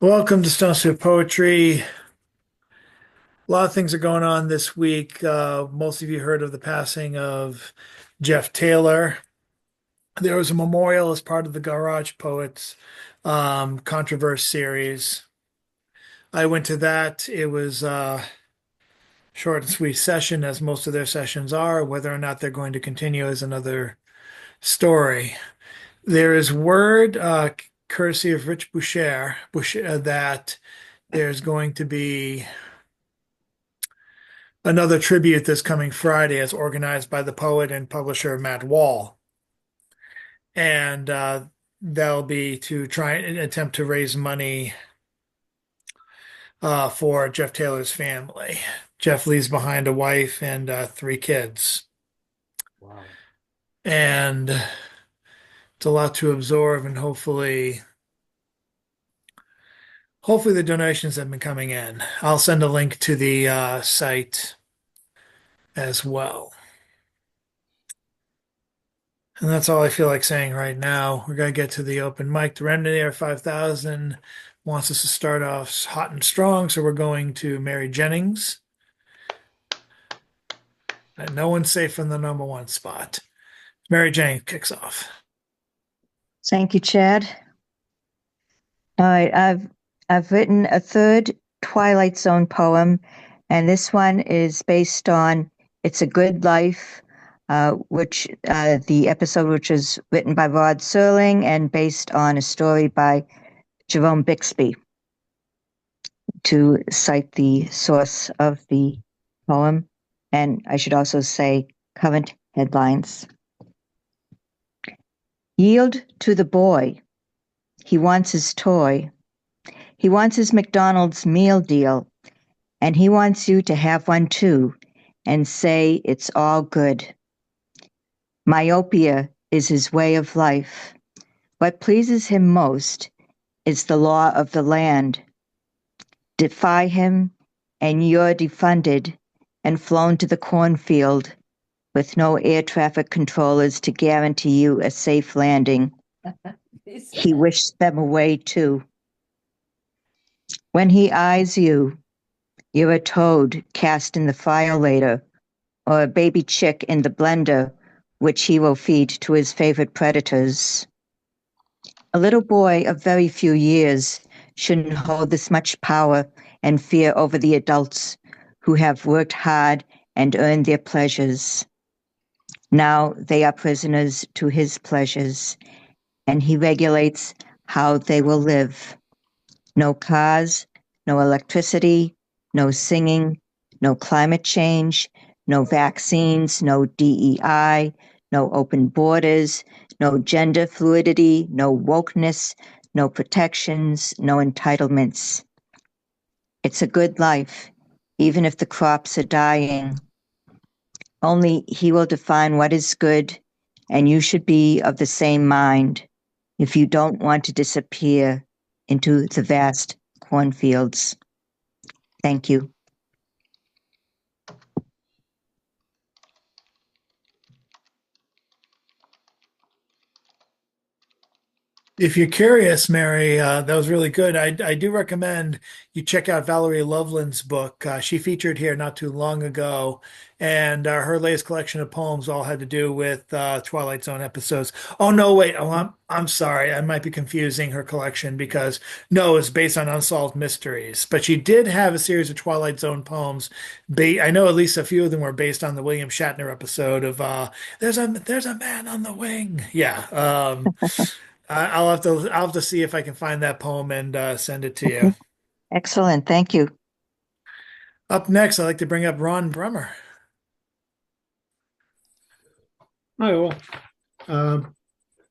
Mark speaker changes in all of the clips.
Speaker 1: Welcome to Stone Soup Poetry. A lot of things are going on this week. Most of you heard of the passing of Jeff Taylor. There was a memorial as part of the Garage Poets Controverse series. I went to that. It was a short and sweet session, as most of their sessions are. Whether or not they're going to continue is another story. There is word, courtesy of Rich Boucher, that there's going to be another tribute this coming Friday as organized by the poet and publisher Matt Wall. And that'll be to try and attempt to raise money for Jeff Taylor's family. Jeff leaves behind a wife and three kids.
Speaker 2: Wow.
Speaker 1: And it's a lot to absorb, and hopefully the donations have been coming in. I'll send a link to the site as well. And that's all I feel like saying right now. We're gonna get to the open mic. The Rendenair 5000 wants us to start off hot and strong, so we're going to Mary Jennings. And no one's safe from the number one spot. Mary Jennings kicks off.
Speaker 3: Thank you, Chad. All right, I've written a third Twilight Zone poem, and this one is based on "It's a Good Life," which the episode which is written by Rod Serling and based on a story by Jerome Bixby. To cite the source of the poem, and I should also say current headlines. Yield to the boy. He wants his toy. He wants his McDonald's meal deal, and he wants you to have one too and say it's all good. Myopia is his way of life. What pleases him most is the law of the land. Defy him, and you're defunded and flown to the cornfield with no air traffic controllers to guarantee you a safe landing. He wished them away too. When he eyes you, you're a toad cast in the fire later, or a baby chick in the blender, which he will feed to his favorite predators. A little boy of very few years shouldn't hold this much power and fear over the adults who have worked hard and earned their pleasures. Now they are prisoners to his pleasures, and he regulates how they will live. No cars, no electricity, no singing, no climate change, no vaccines, no DEI, no open borders, no gender fluidity, no wokeness, no protections, no entitlements. It's a good life, even if the crops are dying. Only he will define what is good, and you should be of the same mind if you don't want to disappear into the vast cornfields. Thank you.
Speaker 1: If you're curious, Mary, that was really good. I do recommend you check out Valerie Loveland's book. She featured here not too long ago, and her latest collection of poems all had to do with Twilight Zone episodes. Oh no, wait. Oh, I'm sorry. I might be confusing her collection because no, it's based on unsolved mysteries. But she did have a series of Twilight Zone poems. I know at least a few of them were based on the William Shatner episode of "There's a Man on the Wing." Yeah. I'll have to see if I can find that poem and send it to you.
Speaker 3: Excellent. Thank you.
Speaker 1: Up next, I'd like to bring up Ron Brummer.
Speaker 2: Hi, all.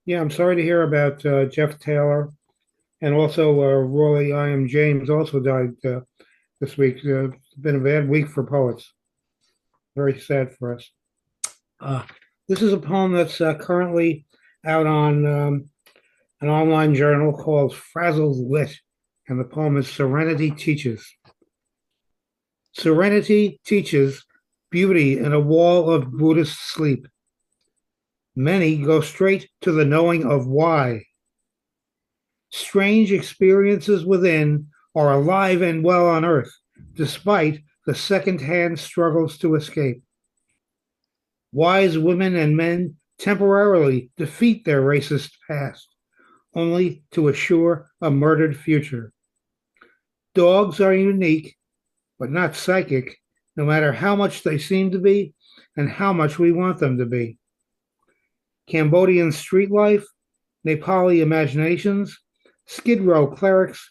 Speaker 2: Yeah, I'm sorry to hear about Jeff Taylor, and also Roy I. M. James also died this week. It's been a bad week for poets. Very sad for us. Uh, this is a poem that's currently out on an online journal called Frazzles Lit, and the poem is Serenity Teaches. Serenity teaches beauty in a wall of Buddhist sleep. Many go straight to the knowing of why. Strange experiences within are alive and well on Earth, despite the second-hand struggles to escape. Wise women and men temporarily defeat their racist past, only to assure a murdered future. Dogs are unique, but not psychic, no matter how much they seem to be and how much we want them to be. Cambodian street life, Nepali imaginations, Skid Row clerics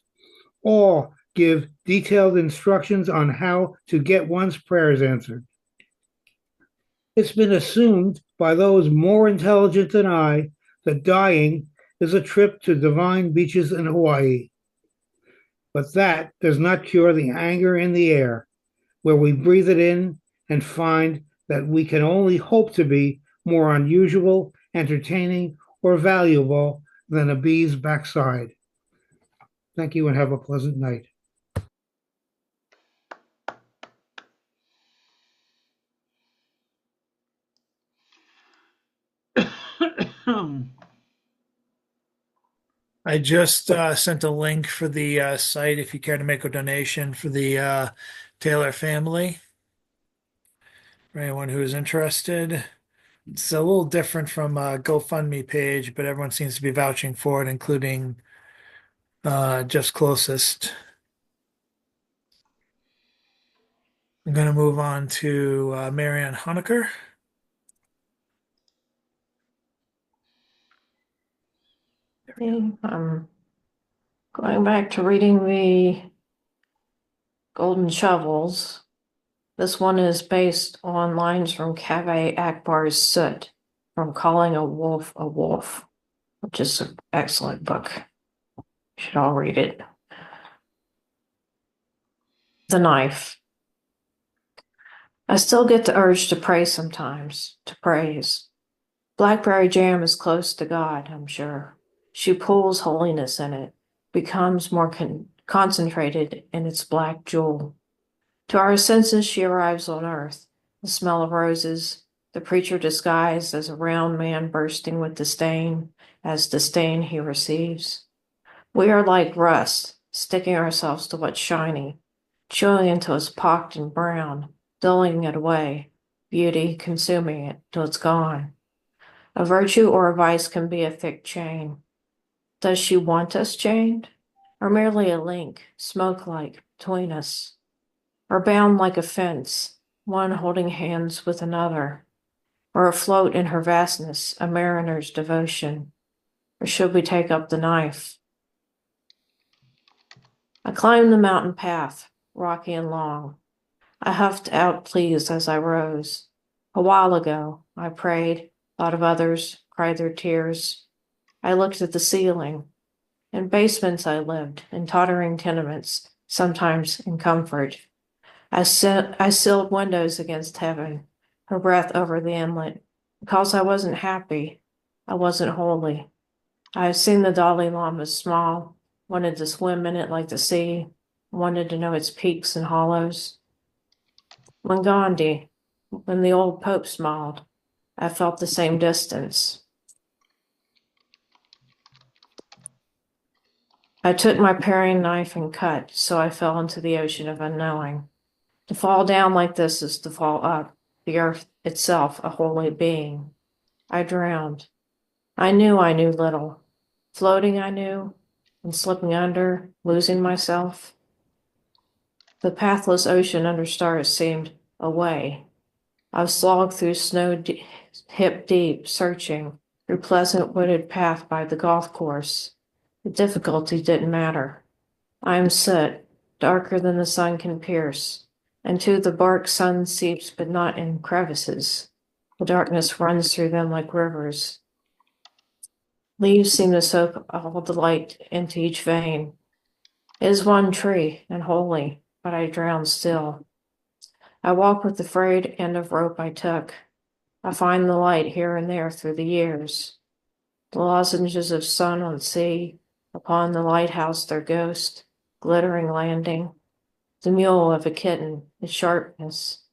Speaker 2: all give detailed instructions on how to get one's prayers answered. It's been assumed by those more intelligent than I that dying is a trip to divine beaches in Hawaii. But that does not cure the anger in the air, where we breathe it in and find that we can only hope to be more unusual, entertaining, or valuable than a bee's backside. Thank you and have a pleasant night.
Speaker 1: I just sent a link for the site if you care to make a donation for the Taylor family. For anyone who is interested, it's a little different from a GoFundMe page, but everyone seems to be vouching for it, including Just Closest. I'm going to move on to Marianne Honecker.
Speaker 4: I'm going back to reading the Golden Shovels. This one is based on lines from Kaveh Akbar's Soot, from Calling a Wolf, which is an excellent book. You should all read it. The Knife. I still get the urge to pray sometimes, to praise. Blackberry jam is close to God, I'm sure. She pulls holiness in it, becomes more concentrated in its black jewel. To our senses, she arrives on earth. The smell of roses, the preacher disguised as a round man bursting with disdain, as disdain he receives. We are like rust, sticking ourselves to what's shiny, chewing until it's pocked and brown, dulling it away, beauty consuming it till it's gone. A virtue or a vice can be a thick chain. Does she want us chained? Or merely a link, smoke-like, between us? Or bound like a fence, one holding hands with another? Or afloat in her vastness, a mariner's devotion? Or should we take up the knife? I climbed the mountain path, rocky and long. I huffed out pleas as I rose. A while ago, I prayed, thought of others, cried their tears. I looked at the ceiling. In basements I lived, in tottering tenements, sometimes in comfort. I sealed windows against heaven, her breath over the inlet. Because I wasn't happy, I wasn't holy. I have seen the Dalai Lama small, wanted to swim in it like the sea, wanted to know its peaks and hollows. When the old Pope smiled, I felt the same distance. I took my paring knife and cut, so I fell into the ocean of unknowing. To fall down like this is to fall up, the earth itself a holy being. I drowned. I knew little. Floating I knew, and slipping under, losing myself. The pathless ocean under stars seemed a way. I slogged through snow hip deep, searching, through pleasant wooded path by the golf course. The difficulty didn't matter. I am soot, darker than the sun can pierce. And to the bark sun seeps, but not in crevices. The darkness runs through them like rivers. Leaves seem to soak all the light into each vein. It is one tree and holy, but I drown still. I walk with the frayed end of rope I took. I find the light here and there through the years. The lozenges of sun on sea, upon the lighthouse their ghost, glittering landing. The mule of a kitten, its sharpness.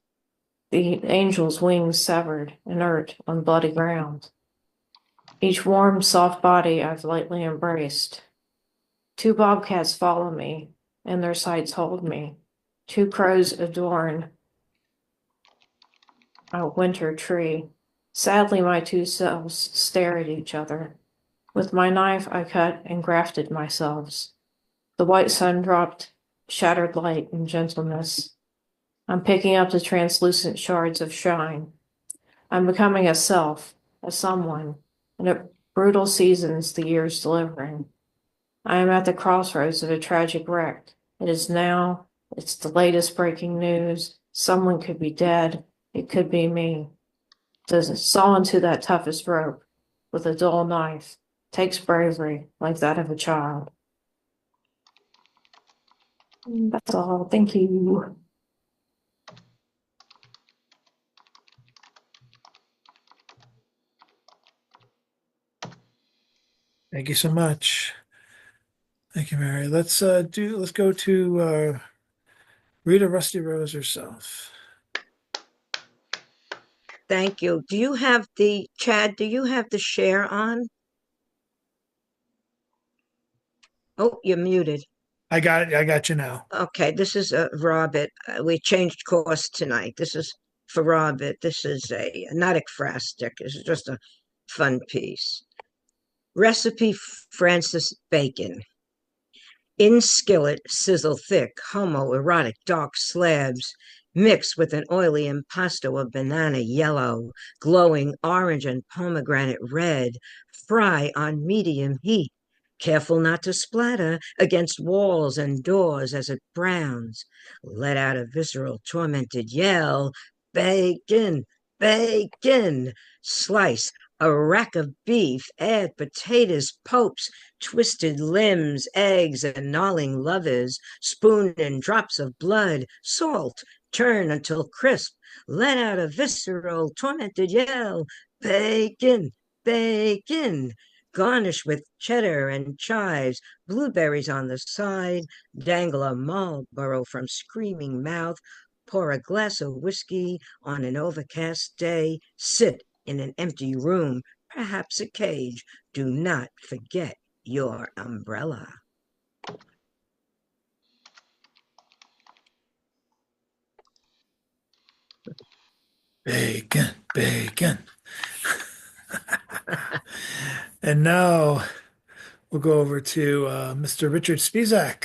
Speaker 4: The angel's wings severed, inert on bloody ground. Each warm, soft body I've lightly embraced. 2 bobcats follow me, and their sights hold me. 2 crows adorn a winter tree. Sadly, my 2 selves stare at each other. With my knife, I cut and grafted myself. The white sun dropped shattered light and gentleness. I'm picking up the translucent shards of shine. I'm becoming a self, a someone, and a brutal seasons the years delivering. I am at the crossroads of a tragic wreck. It is now, it's the latest breaking news. Someone could be dead. It could be me. Saw into that toughest rope with a dull knife takes bravery like that of a child. That's all. Thank you.
Speaker 1: Thank you so much. Thank you, Mary. Let's go to Rita Rusty Rose herself.
Speaker 5: Thank you. Chad, do you have the share on? Oh, you're muted.
Speaker 1: I got it. I got you now.
Speaker 5: Okay, this is Robert. We changed course tonight. This is for Robert. This is not ekphrastic. This is just a fun piece. Recipe Francis Bacon. In skillet, sizzle thick, homoerotic dark slabs, mix with an oily impasto of banana yellow, glowing orange and pomegranate red. Fry on medium heat. Careful not to splatter against walls and doors as it browns. Let out a visceral, tormented yell. Bacon! Bacon! Slice a rack of beef, add potatoes, popes, twisted limbs, eggs, and gnawing lovers, spoon in drops of blood, salt, turn until crisp, let out a visceral, tormented yell. Bacon! Bacon! Garnish with cheddar and chives, blueberries on the side, dangle a Marlboro from screaming mouth, pour a glass of whiskey on an overcast day, sit in an empty room, perhaps a cage. Do not forget your umbrella.
Speaker 1: Bacon, bacon. And now we'll go over to Mr. Richard Spizak,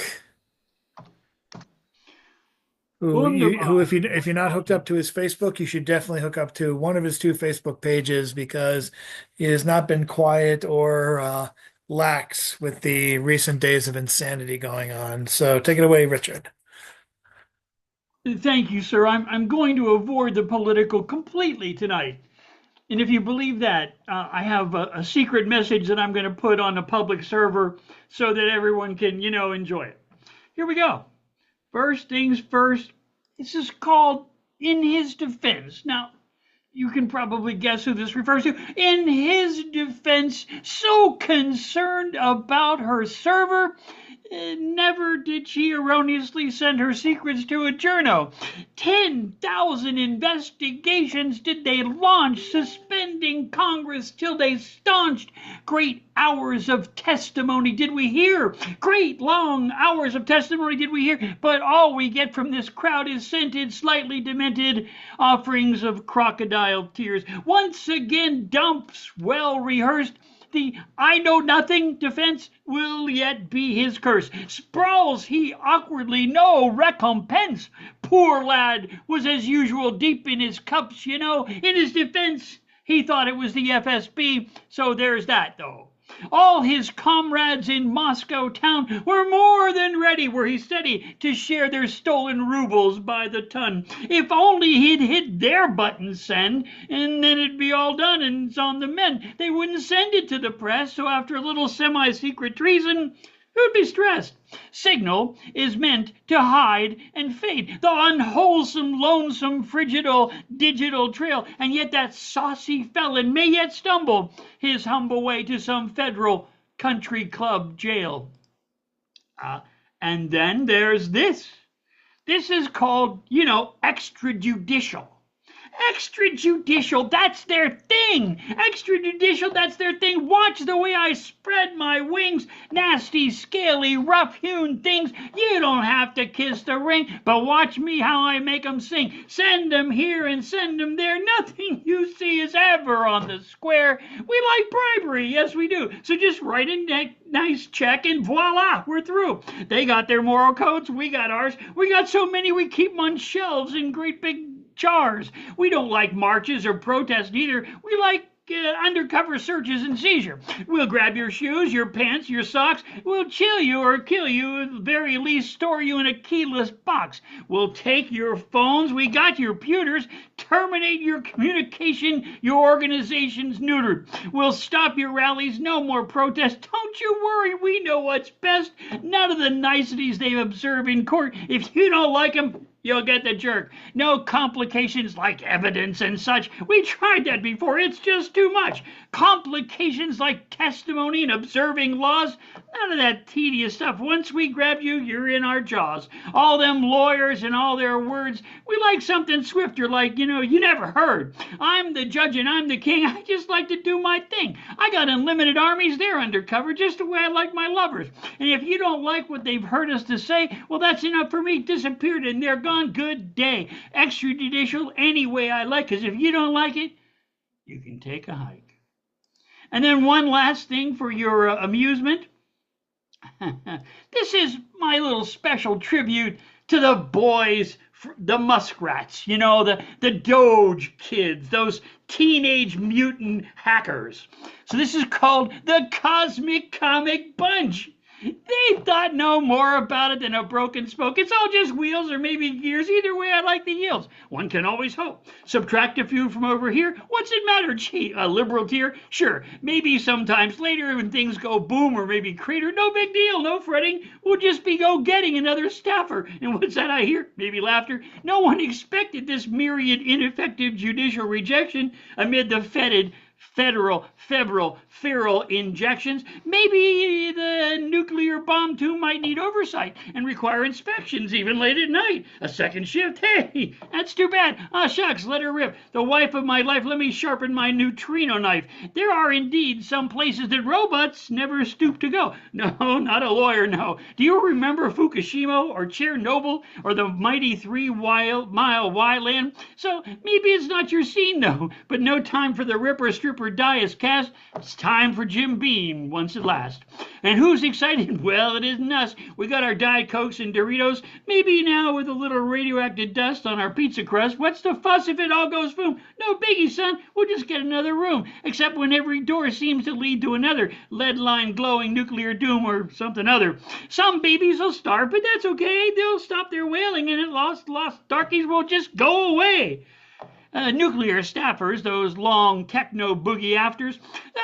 Speaker 1: who if you're not hooked up to his Facebook, you should definitely hook up to one of his 2 Facebook pages because he has not been quiet or lax with the recent days of insanity going on. So take it away, Richard.
Speaker 6: Thank you, sir. I'm going to avoid the political completely tonight. And if you believe that, I have a secret message that I'm going to put on a public server so that everyone can, enjoy it. Here we go. First things first, this is called In His Defense. Now, you can probably guess who this refers to. In his defense, so concerned about her server, never did she erroneously send her secrets to a journo. 10,000 investigations did they launch, suspending Congress till they staunched. Great hours of testimony did we hear. Great long hours of testimony did we hear. But all we get from this crowd is scented, slightly demented offerings of crocodile tears. Once again, dumps well rehearsed. The I know nothing defense will yet be his curse. Sprawls he awkwardly, no recompense. Poor lad was as usual deep in his cups, In his defense, he thought it was the FSB, so there's that, though. All his comrades in Moscow town were more than ready, were he steady, to share their stolen rubles by the ton. If only he'd hit their button send, and then it'd be all done and it's on the mend. They wouldn't send it to the press, so after a little semi-secret treason, who'd be stressed? Signal is meant to hide and fade the unwholesome, lonesome, frigidal digital trail, and yet that saucy felon may yet stumble his humble way to some federal country club jail. And then there's this. This is called, extrajudicial. Extrajudicial, that's their thing. Extrajudicial, that's their thing. Watch the way I spread my wings. Nasty, scaly, rough-hewn things. You don't have to kiss the ring, but watch me how I make 'em sing. Send 'em here and send 'em there. Nothing you see is ever on the square. We like bribery, yes we do. So just write a nice check and voila, we're through. They got their moral codes, we got ours. We got so many we keep 'em on shelves in great big jars. We don't like marches or protests either. We like undercover searches and seizure. We'll grab your shoes, your pants, your socks. We'll chill you or kill you, at the very least store you in a keyless box. We'll take your phones. We got your pewters. Terminate your communication. Your organization's neutered. We'll stop your rallies. No more protests. Don't you worry. We know what's best. None of the niceties they observe in court. If you don't like them, you'll get the jerk. No complications like evidence and such. We tried that before. It's just too much. Complications like testimony and observing laws. None of that tedious stuff. Once we grab you, you're in our jaws. All them lawyers and all their words. We like something swifter, like, you never heard. I'm the judge and I'm the king. I just like to do my thing. I got unlimited armies. They're undercover just the way I like my lovers. And if you don't like what they've heard us to say, well, that's enough for me. Disappeared and they're gone. Good day. Extrajudicial any way I like, because if you don't like it, you can take a hike. And then one last thing for your amusement. This is my little special tribute to the boys, the muskrats, the Doge kids, those teenage mutant hackers. So this is called the Cosmic Comic Bunch. They thought no more about it than a broken spoke. It's all just wheels or maybe gears. Either way, I like the yields. One can always hope. Subtract a few from over here. What's it matter? Gee, a liberal tear? Sure, maybe sometimes later when things go boom or maybe crater. No big deal, no fretting. We'll just be getting another staffer. And what's that I hear? Maybe laughter. No one expected this myriad ineffective judicial rejection amid the fetid feral injections. Maybe the nuclear bomb too might need oversight and require inspections even late at night. A second shift? Hey, that's too bad. Ah, shucks, let her rip. The wife of my life, let me sharpen my neutrino knife. There are indeed some places that robots never stoop to go. No, not a lawyer, no. Do you remember Fukushima or Chernobyl or the mighty 3-mile Y-land? So maybe it's not your scene, though, but no time for the ripper stripper die is cast. It's time for Jim Beam once at last. And who's excited? Well, it isn't us. We got our Diet Cokes and Doritos. Maybe now with a little radioactive dust on our pizza crust. What's the fuss if it all goes boom? No biggie, son. We'll just get another room. Except when every door seems to lead to another lead line glowing nuclear doom or something other. Some babies will starve, but that's okay. They'll stop their wailing and at lost darkies will just go away. Nuclear staffers, those long techno boogie afters,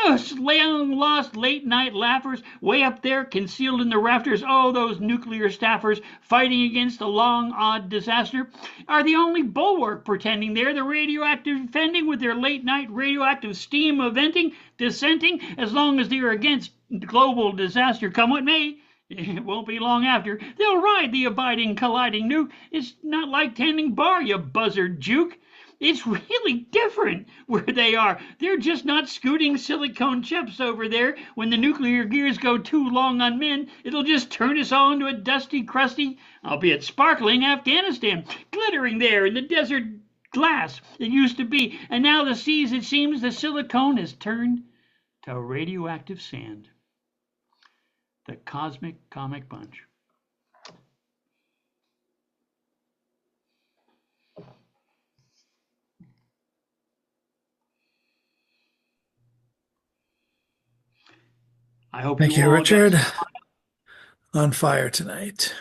Speaker 6: those long lost late night laughers way up there concealed in the rafters. Oh, those nuclear staffers fighting against the long odd disaster are the only bulwark pretending they're the radioactive defending with their late night radioactive steam eventing, dissenting, as long as they're against global disaster come what may. It won't be long after. They'll ride the abiding colliding nuke. It's not like tending bar, you buzzard juke. It's really different where they are. They're just not scooting silicone chips over there. When the nuclear gears go too long on men, it'll just turn us all into a dusty, crusty, albeit sparkling Afghanistan, glittering there in the desert glass it used to be. And now the seas, it seems, the silicone has turned to radioactive sand. The Cosmic Comic Bunch. I hope
Speaker 1: Thank
Speaker 6: you
Speaker 1: you,
Speaker 6: all
Speaker 1: Richard. On fire tonight.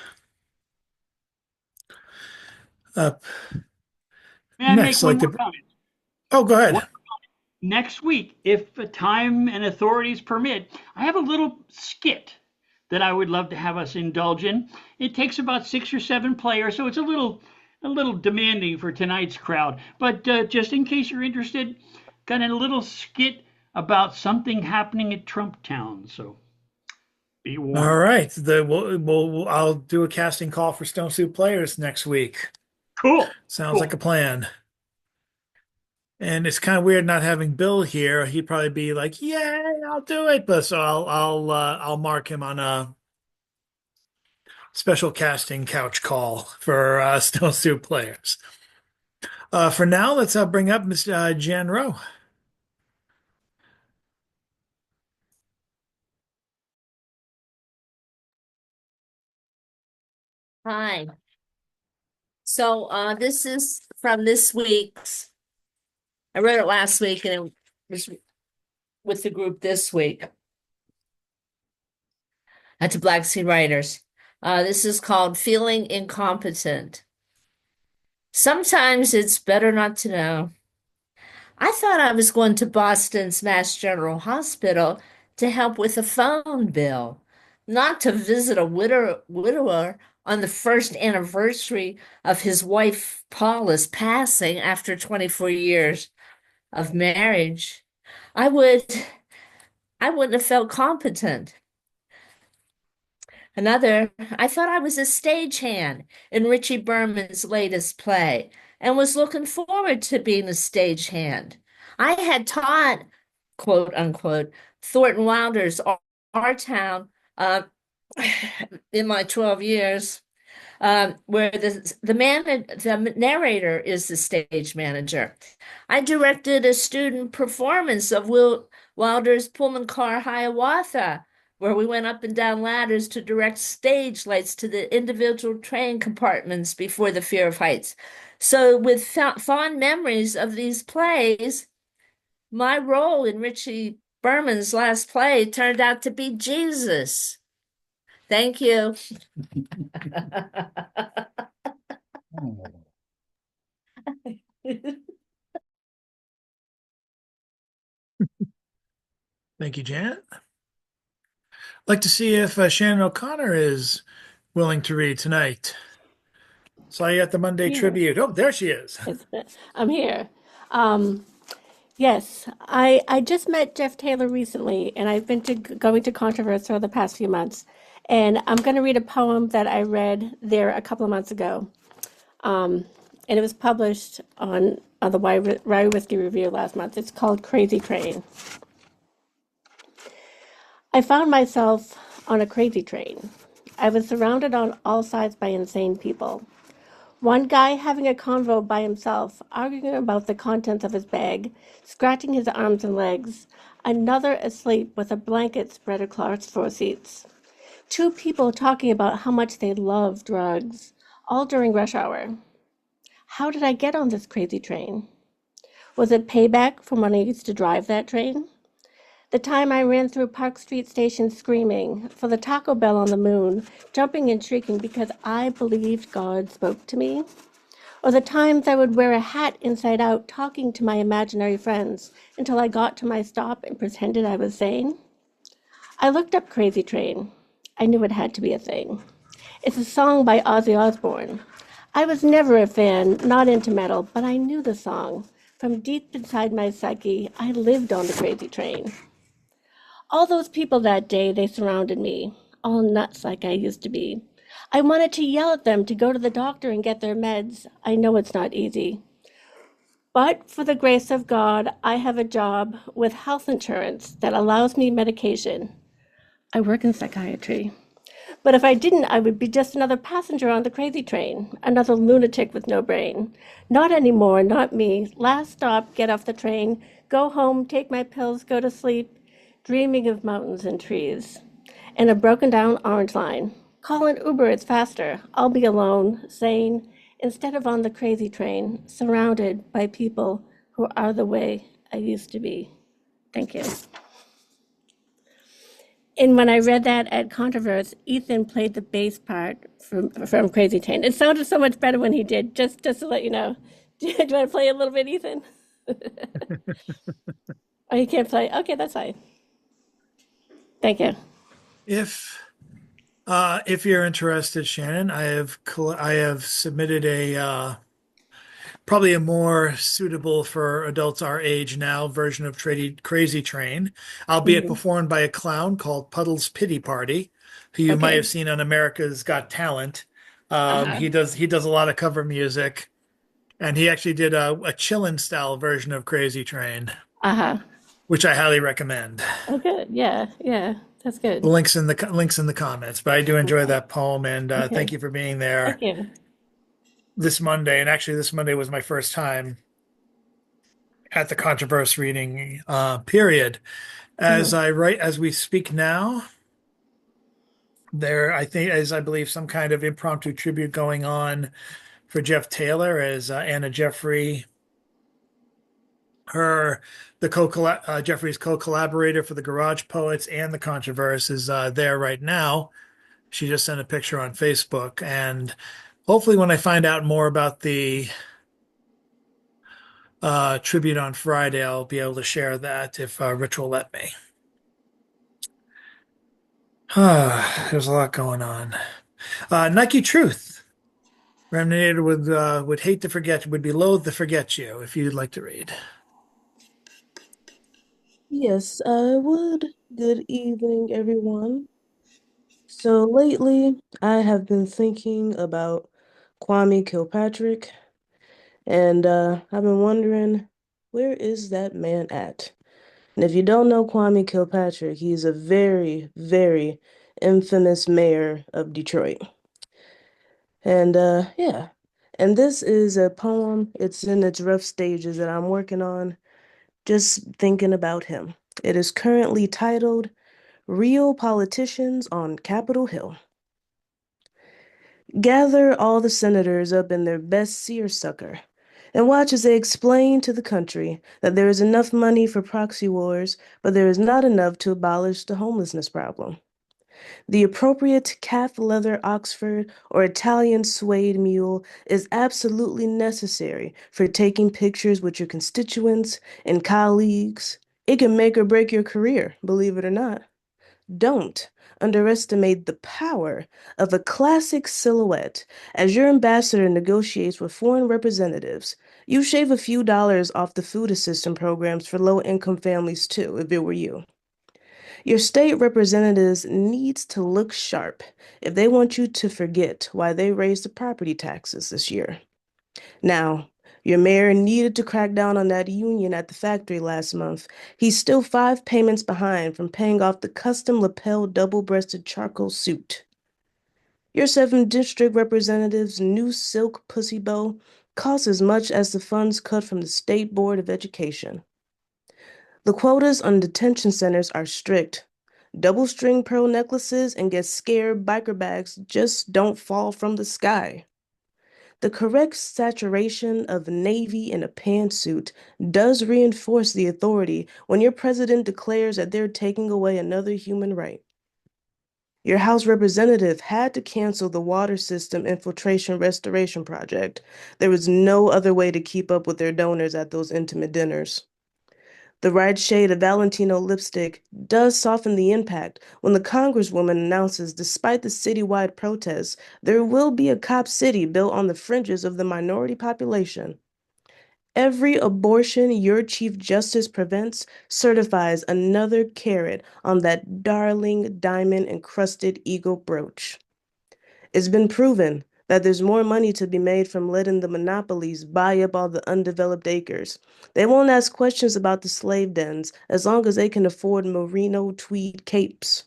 Speaker 1: Up
Speaker 6: May I
Speaker 1: next,
Speaker 6: make one
Speaker 1: like
Speaker 6: more
Speaker 1: the.
Speaker 6: comment?
Speaker 1: Oh, go ahead.
Speaker 6: Next week, if time and authorities permit, I have a little skit that I would love to have us indulge in. It takes about 6 or 7 players, so it's a little demanding for tonight's crowd. But just in case you're interested, got a little skit about something happening at Trump Town. So be warned.
Speaker 1: All right. I'll do a casting call for Stone Soup players next week.
Speaker 6: Cool.
Speaker 1: Sounds
Speaker 6: Cool.
Speaker 1: like a plan. And it's kind of weird not having Bill here. He'd probably be like, "Yay, I'll do it!" But so I'll mark him on a special casting couch call for Stone Soup players. For now, let's bring up Miss Jan Rowe.
Speaker 7: Hi. So this is from this week's. I wrote it last week and it was with the group this week. To Black Sea Writers. This is called Feeling Incompetent. Sometimes it's better not to know. I thought I was going to Boston's Mass General Hospital to help with a phone bill, not to visit a widower on the first anniversary of his wife Paula's passing after 24 years of marriage. I wouldn't have felt competent. I thought I was a stagehand in Richie Berman's latest play and was looking forward to being a stagehand. I had taught, quote unquote, Thornton Wilder's Our Town in my 12 years, where the narrator is the stage manager. I directed a student performance of Wilder's Pullman Car Hiawatha, where we went up and down ladders to direct stage lights to the individual train compartments before the Fear of Heights. So, with fond memories of these plays, my role in Richie Berman's last play turned out to be Jesus. Thank you.
Speaker 1: Thank you, Janet. I'd like to see if Shannon O'Connor is willing to read tonight. Saw you at the Monday
Speaker 8: Yeah.
Speaker 1: Tribute. Oh, there she is.
Speaker 8: I'm here. Yes, I just met Jeff Taylor recently, and I've been going to Controversial the past few months. And I'm going to read a poem that I read there a couple of months ago. And it was published on the Rye Whiskey Review last month. It's called Crazy Train. I found myself on a crazy train. I was surrounded on all sides by insane people. One guy having a convo by himself, arguing about the contents of his bag, scratching his arms and legs. Another asleep with a blanket spread across 4 seats. 2 people talking about how much they love drugs, all during rush hour. How did I get on this crazy train? Was it payback from when I used to drive that train? The time I ran through Park Street Station screaming for the Taco Bell on the moon, jumping and shrieking because I believed God spoke to me? Or the times I would wear a hat inside out talking to my imaginary friends until I got to my stop and pretended I was sane? I looked up Crazy Train. I knew it had to be a thing. It's a song by Ozzy Osbourne. I was never a fan, not into metal, but I knew the song. From deep inside my psyche, I lived on the crazy train. All those people that day, they surrounded me, all nuts like I used to be. I wanted to yell at them to go to the doctor and get their meds. I know it's not easy. But for the grace of God, I have a job with health insurance that allows me medication. I work in psychiatry. But if I didn't, I would be just another passenger on the crazy train, another lunatic with no brain. Not anymore, not me. Last stop, get off the train, go home, take my pills, go to sleep, dreaming of mountains and trees. And a broken down orange line. Call an Uber, it's faster. I'll be alone, sane, instead of on the crazy train, surrounded by people who are the way I used to be. Thank you. And when I read that at Controverse, Ethan played the bass part from Crazy Train. It sounded so much better when he did, just to let you know. Do you want to play a little bit, Ethan? Oh, you can't play? Okay, that's fine. Thank you.
Speaker 1: If you're interested, Shannon, I have submitted a probably a more suitable for adults our age now version of Crazy Train, albeit performed by a clown called Puddle's Pity Party, who you might
Speaker 8: Okay.
Speaker 1: have seen on America's Got Talent.
Speaker 8: Uh-huh.
Speaker 1: He does a lot of cover music. And he actually did a chillin' style version of Crazy Train,
Speaker 8: Uh-huh.
Speaker 1: which I highly recommend.
Speaker 8: Oh, good. Yeah, yeah. That's
Speaker 1: The
Speaker 8: good.
Speaker 1: links in the comments. But I do enjoy that poem, and
Speaker 8: Okay.
Speaker 1: thank you for being there
Speaker 8: Thank you.
Speaker 1: this Monday. And actually, this Monday was my first time at the controversy reading period.
Speaker 8: Mhm.
Speaker 1: As we speak now, there I think is I believe some kind of impromptu tribute going on for Jeff Taylor as Anna Jeffrey, her the co Jeffrey's co-collaborator for the Garage Poets and the Controverse is there right now. She just sent a picture on Facebook, and hopefully, when I find out more about the tribute on Friday, I'll be able to share that if Rich will let me. There's a lot going on. Nike Truth. Remninator would hate to forget, would be loath to forget you if you'd like to read.
Speaker 9: Yes, I would. Good evening, everyone. So lately, I have been thinking about Kwame Kilpatrick, and I've been wondering, where is that man at? And if you don't know Kwame Kilpatrick, he's a very, very infamous mayor of Detroit. And yeah, and this is a poem. It's in its rough stages that I'm working on, just thinking about him. It is currently titled Real Politicians on Capitol Hill. Gather all the senators up in their best seersucker and watch as they explain to the country that there is enough money for proxy wars, but there is not enough to abolish the homelessness problem. The appropriate calf leather Oxford or Italian suede mule is absolutely necessary for taking pictures with your constituents and colleagues. It can make or break your career, believe it or not. Don't underestimate the power of a classic silhouette as your ambassador negotiates with foreign representatives. You shave a few dollars off the food assistance programs for low-income families too, if it were you. Your state representatives needs to look sharp if they want you to forget why they raised the property taxes this year. Now, your mayor needed to crack down on that union at the factory last month. He's still 5 payments behind from paying off the custom lapel double-breasted charcoal suit. Your 7th district representative's new silk pussy bow costs as much as the funds cut from the State Board of Education. The quotas on detention centers are strict. Double string pearl necklaces and get scared biker bags just don't fall from the sky. The correct saturation of navy in a pantsuit does reinforce the authority when your president declares that they're taking away another human right. Your House representative had to cancel the water system infiltration restoration project. There was no other way to keep up with their donors at those intimate dinners. The right shade of Valentino lipstick does soften the impact when the Congresswoman announces, despite the citywide protests, there will be a cop city built on the fringes of the minority population. Every abortion your Chief Justice prevents certifies another carat on that darling diamond-encrusted eagle brooch. It's been proven that there's more money to be made from letting the monopolies buy up all the undeveloped acres. They won't ask questions about the slave dens as long as they can afford merino tweed capes.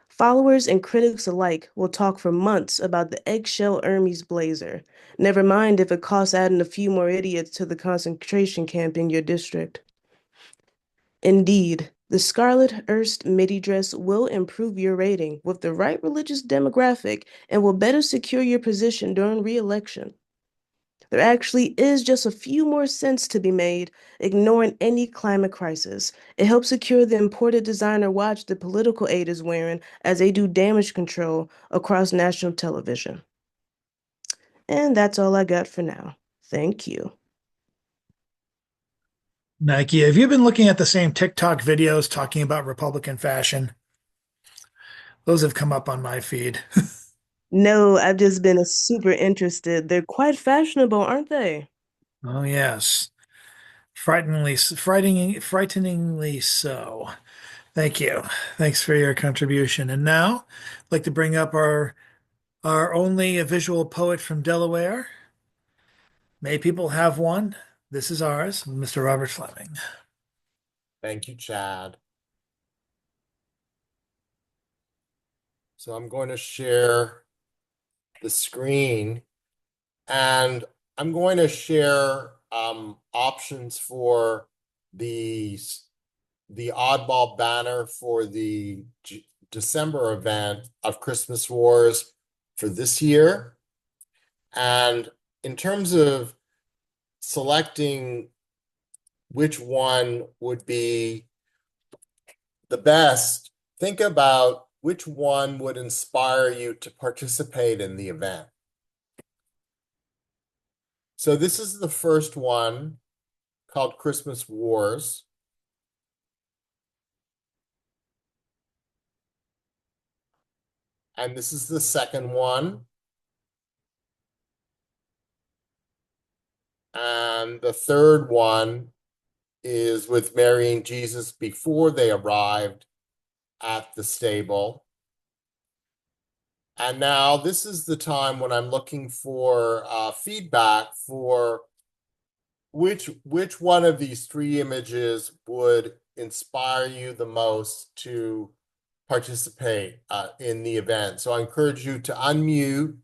Speaker 9: Followers and critics alike will talk for months about the eggshell Hermes blazer. Never mind if it costs adding a few more idiots to the concentration camp in your district. Indeed, the Scarlet Hearst midi dress will improve your rating with the right religious demographic and will better secure your position during re-election. There actually is just a few more cents to be made, ignoring any climate crisis. It helps secure the imported designer watch the political aide is wearing as they do damage control across national television. And that's all I got for now. Thank you.
Speaker 1: Nike, have you been looking at the same TikTok videos talking about Republican fashion? Those have come up on my feed.
Speaker 9: No, I've just been super interested. They're quite fashionable, aren't they?
Speaker 1: Oh, yes. Frighteningly so. Thank you. Thanks for your contribution. And now, I'd like to bring up our only visual poet from Delaware, May people have one. This is ours, Mr. Robert Fleming.
Speaker 10: Thank you, Chad. So I'm going to share the screen, and I'm going to share options for the oddball banner for the December event of Christmas Wars for this year. And in terms of selecting which one would be the best, think about which one would inspire you to participate in the event. So this is the first one, called Christmas Wars. And this is the second one. And the third one is with Mary and Jesus before they arrived at the stable. And now this is the time when I'm looking for feedback for which one of these three images would inspire you the most to participate in the event. So I encourage you to unmute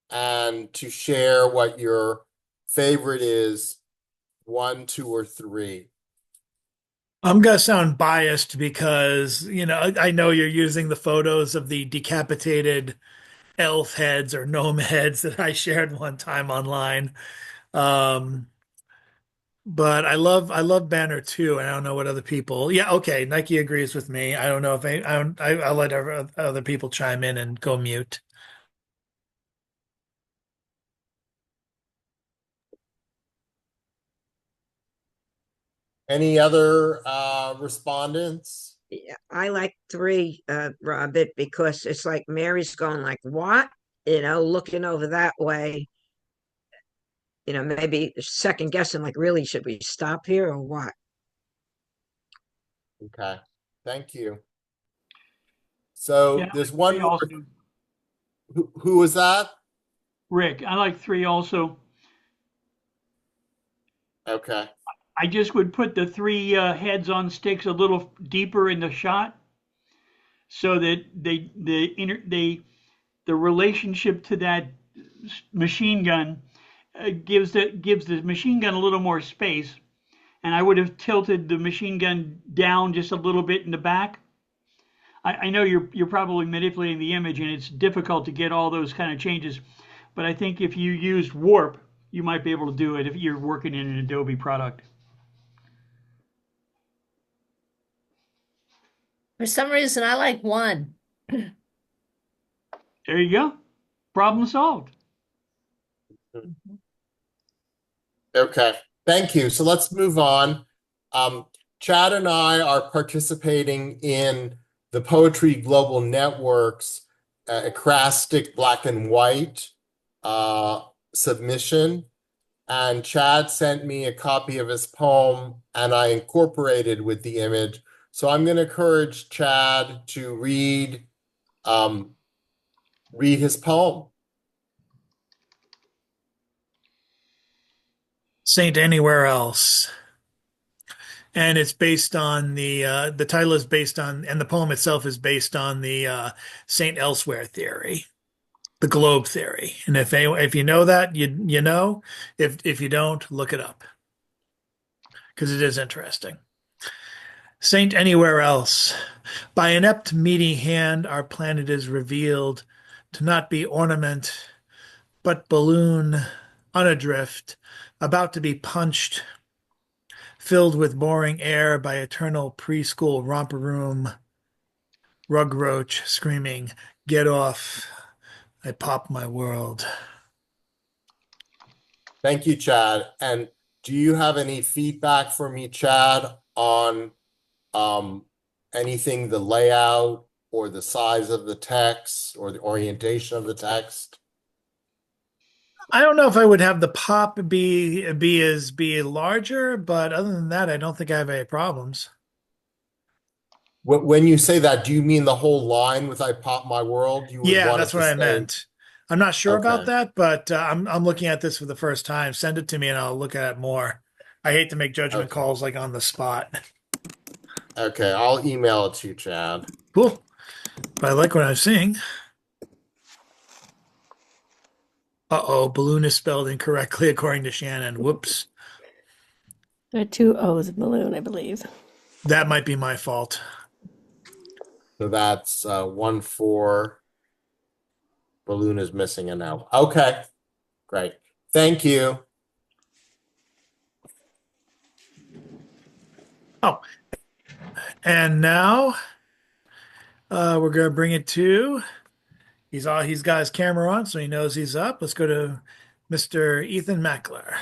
Speaker 10: and to share what your favorite is, 1, 2, or 3.
Speaker 1: I'm going to sound biased because, I know you're using the photos of the decapitated elf heads or gnome heads that I shared one time online. But I love Banner too, and I don't know what other people. Yeah, okay, Nike agrees with me. I don't know if I'll let other people chime in and go mute.
Speaker 10: Any other respondents?
Speaker 5: Yeah, I like 3, Robert, because it's like Mary's going like, what? Looking over that way. Maybe second guessing, like, really, should we stop here or what?
Speaker 10: Okay, thank you. So
Speaker 6: Yeah,
Speaker 10: there's one
Speaker 6: three
Speaker 10: more.
Speaker 6: also.
Speaker 10: Who was that?
Speaker 6: Rick, I like 3 also.
Speaker 10: Okay.
Speaker 6: I just would put the 3 heads on sticks a little deeper in the shot, so that the relationship to that machine gun gives the machine gun a little more space. And I would have tilted the machine gun down just a little bit in the back. I know you're probably manipulating the image, and it's difficult to get all those kind of changes, but I think if you used Warp, you might be able to do it if you're working in an Adobe product.
Speaker 7: For some reason, I like 1.
Speaker 6: There you go. Problem solved.
Speaker 10: Okay, thank you. So let's move on. Chad and I are participating in the Poetry Global Network's Acrostic Black and White submission. And Chad sent me a copy of his poem, and I incorporated with the image. So I'm going to encourage Chad to read his poem.
Speaker 1: Saint Anywhere Else. And it's based on the title is based on, and the poem itself is based on the Saint Elsewhere theory, the globe theory. And if you know that, you know. If you don't, look it up, because it is interesting. Saint Anywhere Else. By inept meaty hand, our planet is revealed to not be ornament, but balloon, unadrift, about to be punched, filled with boring air by eternal preschool romper room, rug roach screaming, "Get off, I pop my world."
Speaker 10: Thank you, Chad. And do you have any feedback for me, Chad, on anything, the layout or the size of the text or the orientation of the text?
Speaker 1: I don't know if I would have the pop be larger, but other than that, I don't think I have any problems.
Speaker 10: When you say that, do you mean the whole line with "I pop my world"? You would
Speaker 1: Yeah,
Speaker 10: want
Speaker 1: that's
Speaker 10: it to
Speaker 1: what I
Speaker 10: say,
Speaker 1: meant. I'm not sure about
Speaker 10: Okay.
Speaker 1: that, but I'm looking at this for the first time. Send it to me and I'll look at it more. I hate to make judgment
Speaker 10: Okay.
Speaker 1: calls like on the spot.
Speaker 10: Okay, I'll email it to you, Chad.
Speaker 1: Cool. But I like what I'm seeing. Uh-oh, balloon is spelled incorrectly according to Shannon. Whoops.
Speaker 8: There are two O's in balloon, I believe.
Speaker 1: That might be my fault.
Speaker 10: So that's 1-4. Balloon is missing an L. Okay, great. Thank you.
Speaker 1: Oh, and now we're gonna bring it to he's got his camera on, so he knows he's up. Let's go to Mr. Ethan Mackler.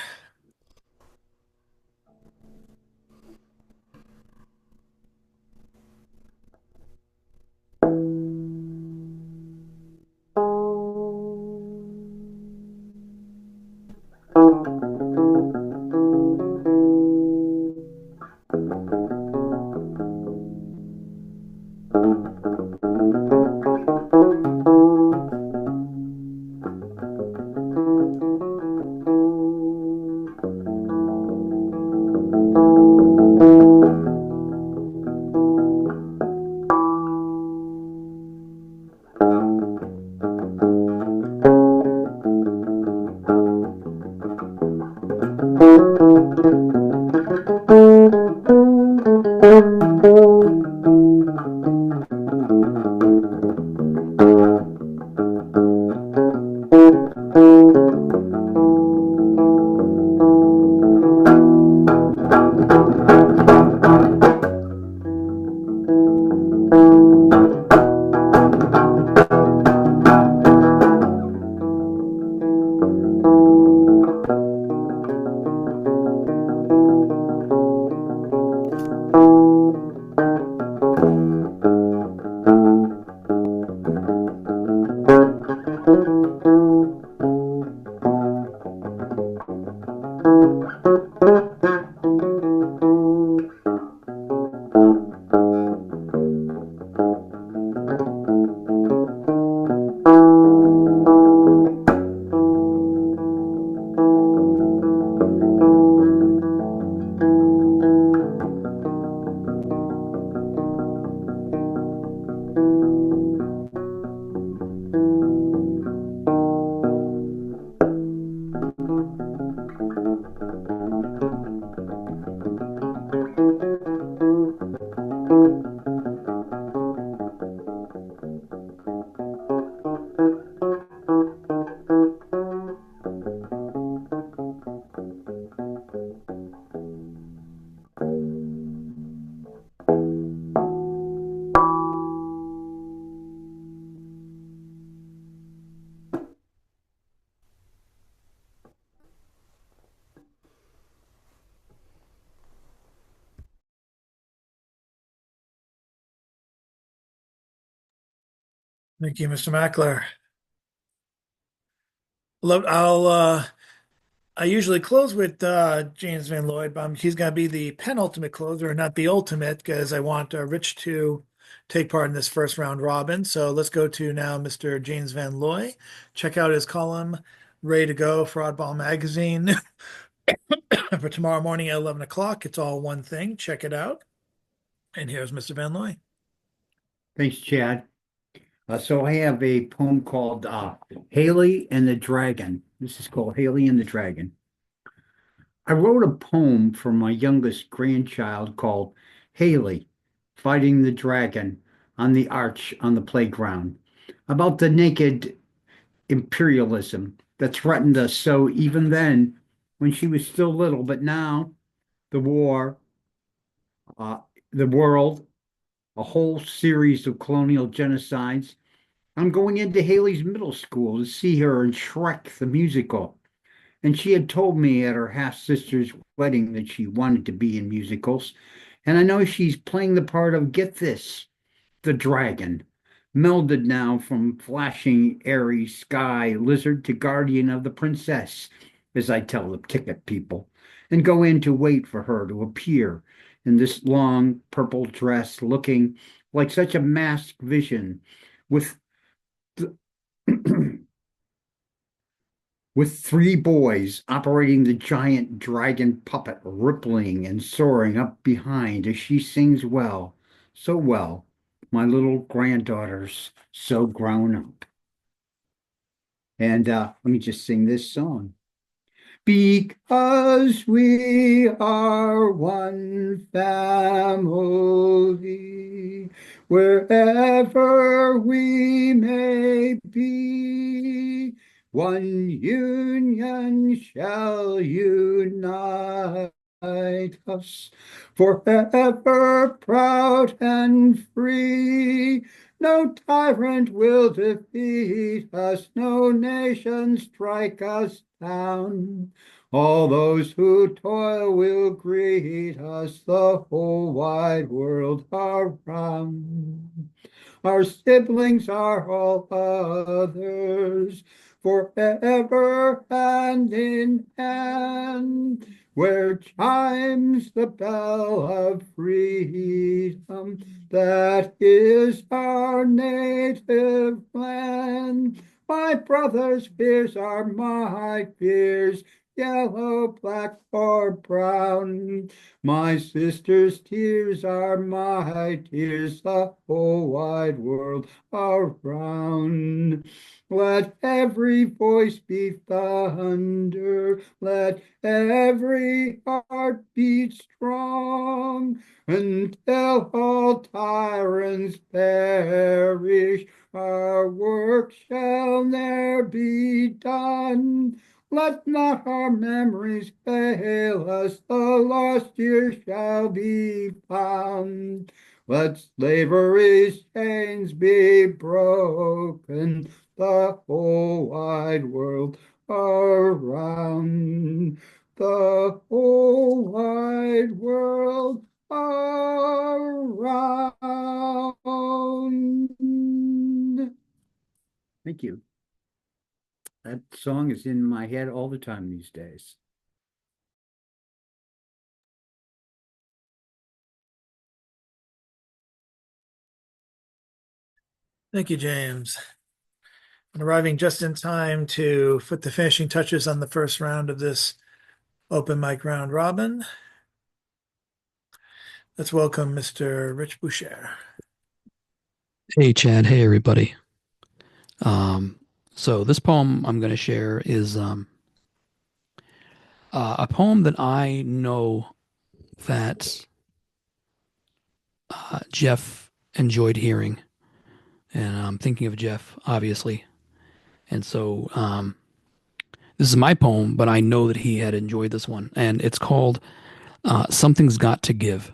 Speaker 1: Thank you, Mr. Mackler. I usually close with James Van Lloyd, but he's going to be the penultimate closer, not the ultimate, because I want Rich to take part in this first round robin. So let's go to now Mr. James Van Lloyd. Check out his column, ready to go for Oddball Magazine for tomorrow morning at 11 o'clock. It's all one thing. Check it out. And here's Mr. Van Lloyd.
Speaker 11: Thanks, Chad. So I have a poem called Haley and the Dragon. This is called Haley and the Dragon. I wrote a poem for my youngest grandchild called Haley, Fighting the Dragon on the Arch on the Playground, about the naked imperialism that threatened us so even then when she was still little, but now the war, the world, a whole series of colonial genocides. I'm going into Haley's middle school to see her in Shrek the musical. And she had told me at her half sister's wedding that she wanted to be in musicals. And I know she's playing the part of, get this, the dragon, melded now from flashing, airy sky lizard to guardian of the princess, as I tell the ticket people, and go in to wait for her to appear in this long purple dress, looking like such a masked vision with the with three boys operating the giant dragon puppet, rippling and soaring up behind as she sings well, so well, my little granddaughter's so grown up. And let me just sing this song. Because we are one family, wherever we may be, one union shall unite us, forever proud and free. No tyrant will defeat us, no nation strike us down. All those who toil will greet us, the whole wide world around. Our siblings are all others, forever hand in hand, where chimes the bell of freedom. That is our native land. My brother's fears are my fears, yellow, black, or brown. My sister's tears are my tears, the whole wide world around. Let every voice be thunder, let every heart beat strong, until all tyrants perish, our work shall ne'er be done. Let not our memories fail us, the lost years shall be found. Let slavery's chains be broken, the whole wide world around. The whole wide world around. Thank you. That song is in my head all the time these days.
Speaker 1: Thank you, James. And arriving just in time to put the finishing touches on the first round of this open mic round robin. Let's welcome Mr. Rich Boucher.
Speaker 12: Hey, Chad. Hey, everybody. So this poem I'm going to share is a poem that I know that Jeff enjoyed hearing. And I'm thinking of Jeff, obviously. And so this is my poem, but I know that he had enjoyed this one. And it's called Something's Got to Give.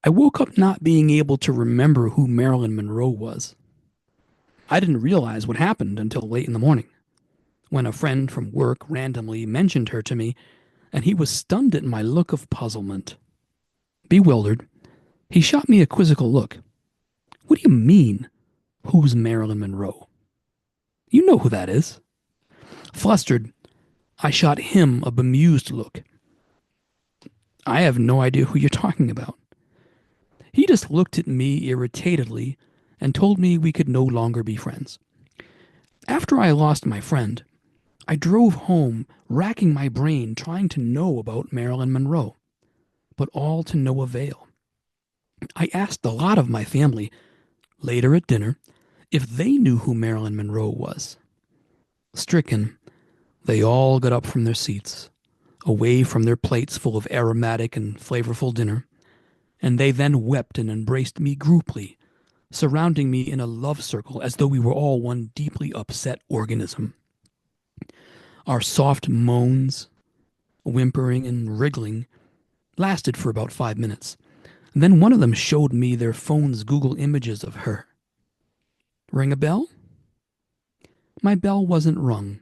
Speaker 12: I woke up not being able to remember who Marilyn Monroe was. I didn't realize what happened until late in the morning, when a friend from work randomly mentioned her to me, and he was stunned at my look of puzzlement. Bewildered, he shot me a quizzical look. What do you mean, who's Marilyn Monroe? You know who that is. Flustered, I shot him a bemused look. I have no idea who you're talking about. He just looked at me irritatedly and told me we could no longer be friends. After I lost my friend, I drove home, racking my brain trying to know about Marilyn Monroe, but all to no avail. I asked a lot of my family, later at dinner, if they knew who Marilyn Monroe was. Stricken, they all got up from their seats, away from their plates full of aromatic and flavorful dinner, and they then wept and embraced me grouply, surrounding me in a love circle as though we were all one deeply upset organism. Our soft moans, whimpering and wriggling, lasted for about 5 minutes. And then one of them showed me their phone's Google images of her. Ring a bell? My bell wasn't rung.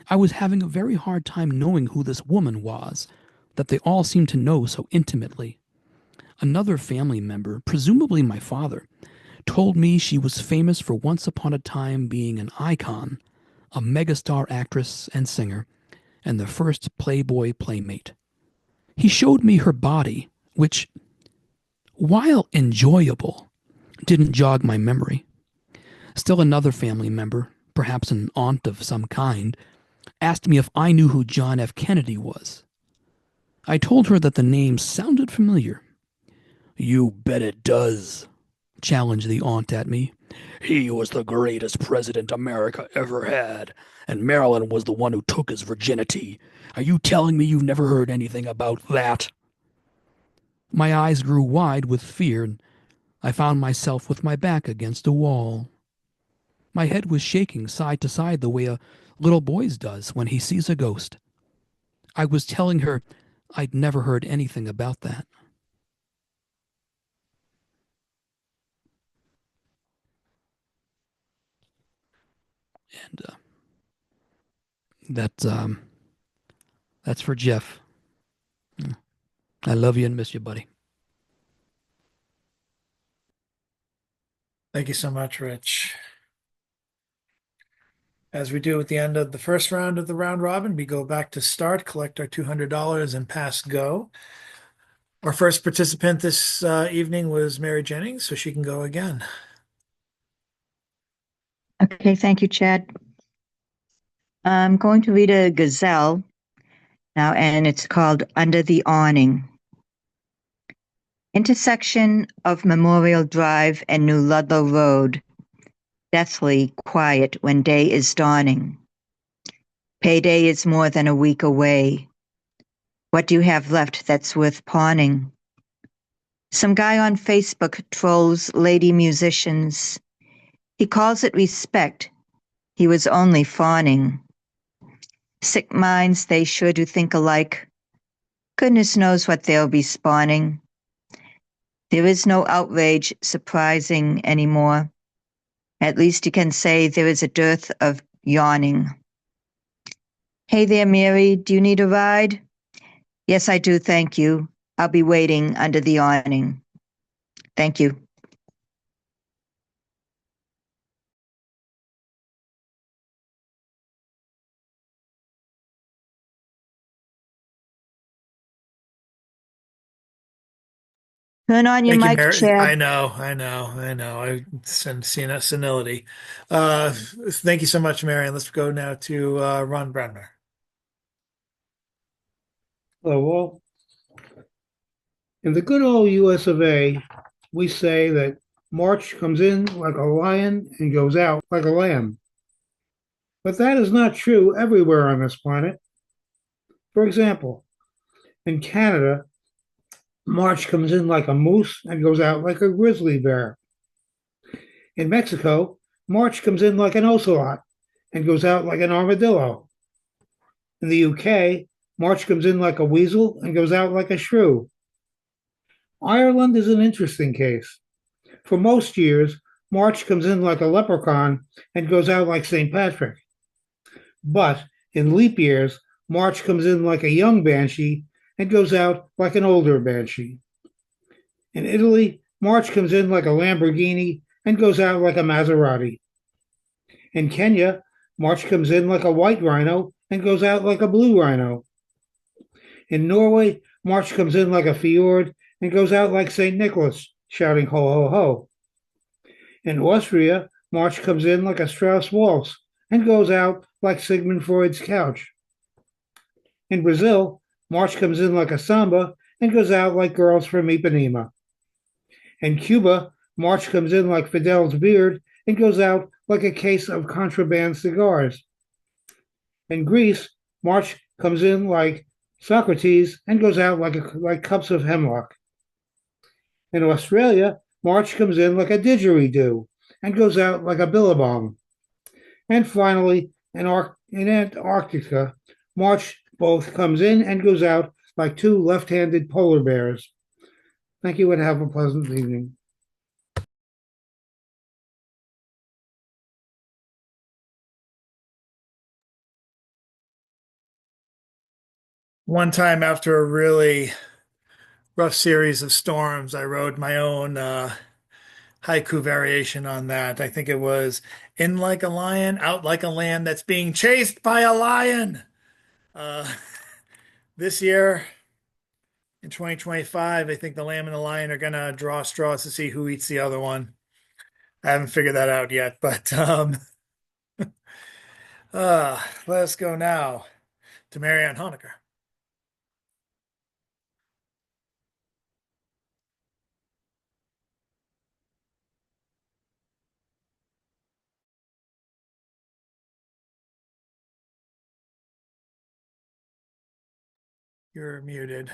Speaker 12: I was having a very hard time knowing who this woman was, that they all seemed to know so intimately. Another family member, presumably my father, told me she was famous for once upon a time being an icon, a megastar actress and singer, and the first Playboy playmate. He showed me her body, which, while enjoyable, didn't jog my memory. Still another family member, perhaps an aunt of some kind, asked me if I knew who John F. Kennedy was. I told her that the name sounded familiar. "You bet it does," challenged the aunt at me. "He was the greatest president America ever had, and Marilyn was the one who took his virginity. Are you telling me you've never heard anything about that?" My eyes grew wide with fear, and I found myself with my back against a wall. My head was shaking side to side the way a little boy's does when he sees a ghost. I was telling her I'd never heard anything about that. And that's for Jeff. I love you and miss you, buddy.
Speaker 1: Thank you so much, Rich. As we do at the end of the first round of the round robin, we go back to start, collect our $200 and pass go. Our first participant this evening was Mary Jennings, so she can go again.
Speaker 3: Okay, thank you, Chad. I'm going to read a gazelle now, and it's called Under the Awning. Intersection of Memorial Drive and New Ludlow Road. Deathly quiet when day is dawning. Payday is more than a week away. What do you have left that's worth pawning? Some guy on Facebook trolls lady musicians. He calls it respect. He was only fawning. Sick minds, they sure do think alike. Goodness knows what they'll be spawning. There is no outrage surprising anymore. At least you can say there is a dearth of yawning. Hey there, Mary, do you need a ride? Yes, I do, thank you. I'll be waiting under the awning. Thank you. Turn on your
Speaker 1: Thank you,
Speaker 3: mic,
Speaker 1: Mary.
Speaker 3: Chad.
Speaker 1: I know. I send senility. Thank you so much, Mary. And let's go now to Ron Brandner.
Speaker 2: Oh, well, in the good old US of A, we say that March comes in like a lion and goes out like a lamb. But that is not true everywhere on this planet. For example, in Canada, March comes in like a moose and goes out like a grizzly bear. In Mexico, March comes in like an ocelot and goes out like an armadillo. In the UK, March comes in like a weasel and goes out like a shrew. Ireland is an interesting case. For most years, March comes in like a leprechaun and goes out like St. Patrick. But in leap years, March comes in like a young banshee and goes out like an older banshee. In Italy, March comes in like a Lamborghini and goes out like a Maserati. In Kenya, March comes in like a white rhino and goes out like a blue rhino. In Norway, March comes in like a fjord and goes out like St. Nicholas, shouting ho, ho, ho. In Austria, March comes in like a Strauss waltz and goes out like Sigmund Freud's couch. In Brazil, March comes in like a samba and goes out like girls from Ipanema. In Cuba, March comes in like Fidel's beard and goes out like a case of contraband cigars. In Greece, March comes in like Socrates and goes out like cups of hemlock. In Australia, March comes in like a didgeridoo and goes out like a billabong. And finally, in Antarctica, March both comes in and goes out like two left-handed polar bears. Thank you and have a pleasant evening.
Speaker 1: One time after a really rough series of storms, I rode my own haiku variation on that. I think it was in like a lion, out like a lamb that's being chased by a lion. Uh, this year in 2025, I think the lamb and the lion are gonna draw straws to see who eats the other one. I haven't figured that out yet, but let's go now to Marianne Honecker. You're muted.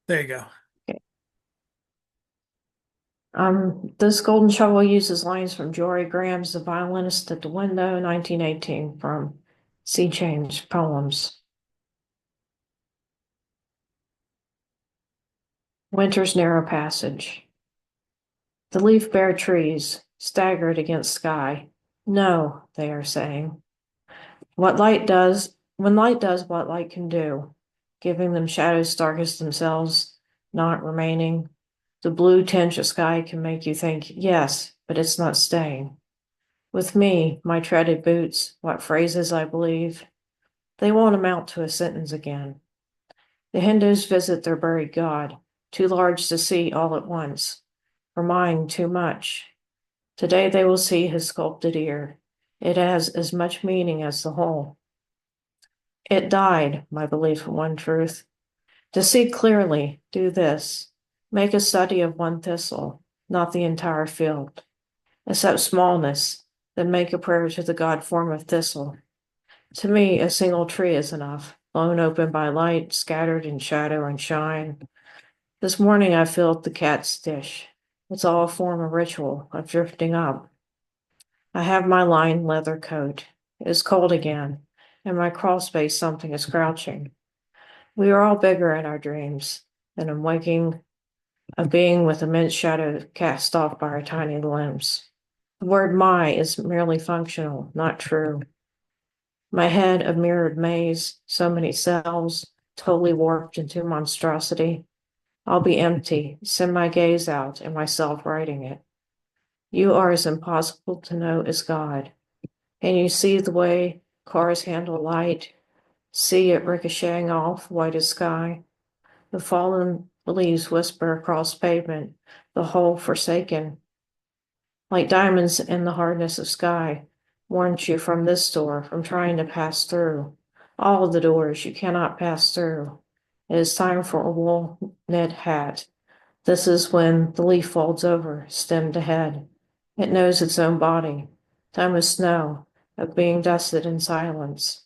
Speaker 1: There you go.
Speaker 4: This golden shovel uses lines from Jory Graham's The Violinist at the Window, 1918, from Sea Change Poems. Winter's Narrow Passage. The leaf-bare trees staggered against sky. No, they are saying. When light does what light can do, giving them shadows darkest themselves, not remaining. The blue tinge of sky can make you think, yes, but it's not staying. With me, my treaded boots, what phrases I believe, they won't amount to a sentence again. The Hindus visit their buried god, too large to see all at once, for mine too much. Today they will see his sculpted ear. It has as much meaning as the whole. It died, my belief in one truth. To see clearly, do this. Make a study of one thistle, not the entire field. Accept smallness, then make a prayer to the God form of thistle. To me, a single tree is enough, blown open by light, scattered in shadow and shine. This morning I filled the cat's dish. It's all a form of ritual, of drifting up. I have my lined leather coat. It is cold again, and my crawl space something is crouching. We are all bigger in our dreams, and I'm waking a being with immense shadow cast off by our tiny limbs. The word my is merely functional, not true. My head a mirrored maze, so many cells, totally warped into monstrosity. I'll be empty, send my gaze out, and myself writing it. You are as impossible to know as God. And you see the way cars handle light, see it ricocheting off white as sky. The fallen leaves whisper across pavement, the whole forsaken. Like diamonds in the hardness of sky, warns you from this door, from trying to pass through. All of the doors you cannot pass through. It is time for a wool knit hat. This is when the leaf folds over, stem to head. It knows its own body. Time of snow, of being dusted in silence.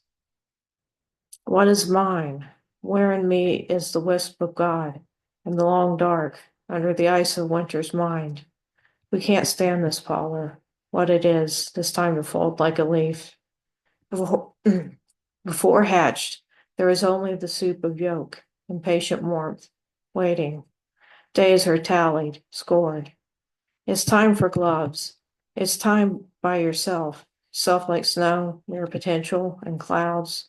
Speaker 4: What is mine? Where in me is the wisp of God, in the long dark, under the ice of winter's mind? We can't stand this, Paula. What it is, this time to fold like a leaf. Before hatched, there is only the soup of yolk, impatient warmth, waiting. Days are tallied, scored. It's time for gloves. It's time by yourself, self like snow, near potential and clouds.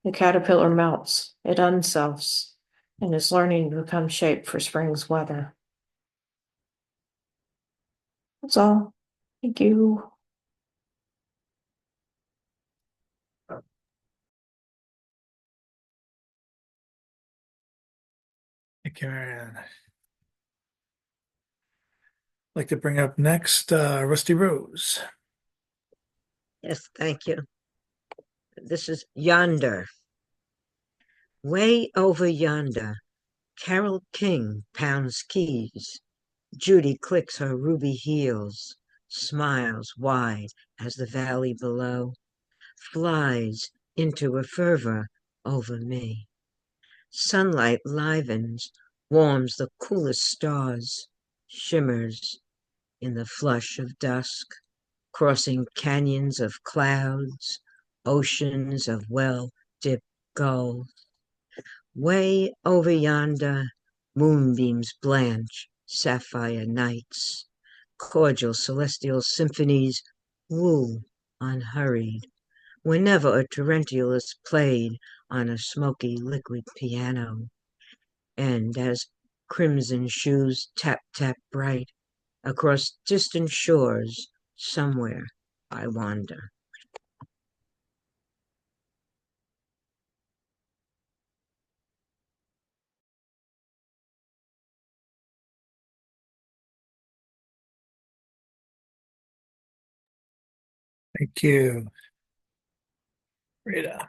Speaker 4: The caterpillar melts, it unselfs, and is learning to become shaped for spring's weather. That's all. Thank you.
Speaker 1: Thank you, Marianne. I'd like to bring up next Rusty Rose.
Speaker 5: Yes, thank you. This is Yonder. Way over yonder, Carol King pounds keys. Judy clicks her ruby heels, smiles wide as the valley below flies into a fervor over me. Sunlight livens, warms the coolest stars, shimmers in the flush of dusk, crossing canyons of clouds, oceans of well-dipped gulls. Way over yonder, moonbeams blanch sapphire nights, cordial celestial symphonies woo unhurried. Whenever a torrential is played on a smoky liquid piano. And as crimson shoes tap tap bright across distant shores, somewhere I wander.
Speaker 1: Thank you, Rita.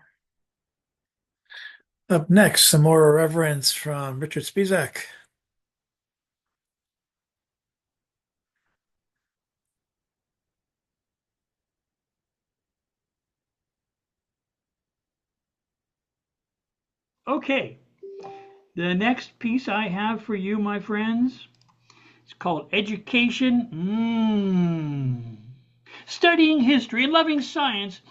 Speaker 1: Up next, some more irreverence from Richard Spizak.
Speaker 6: Okay, the next piece I have for you, my friends, it's called Education. Studying history and loving science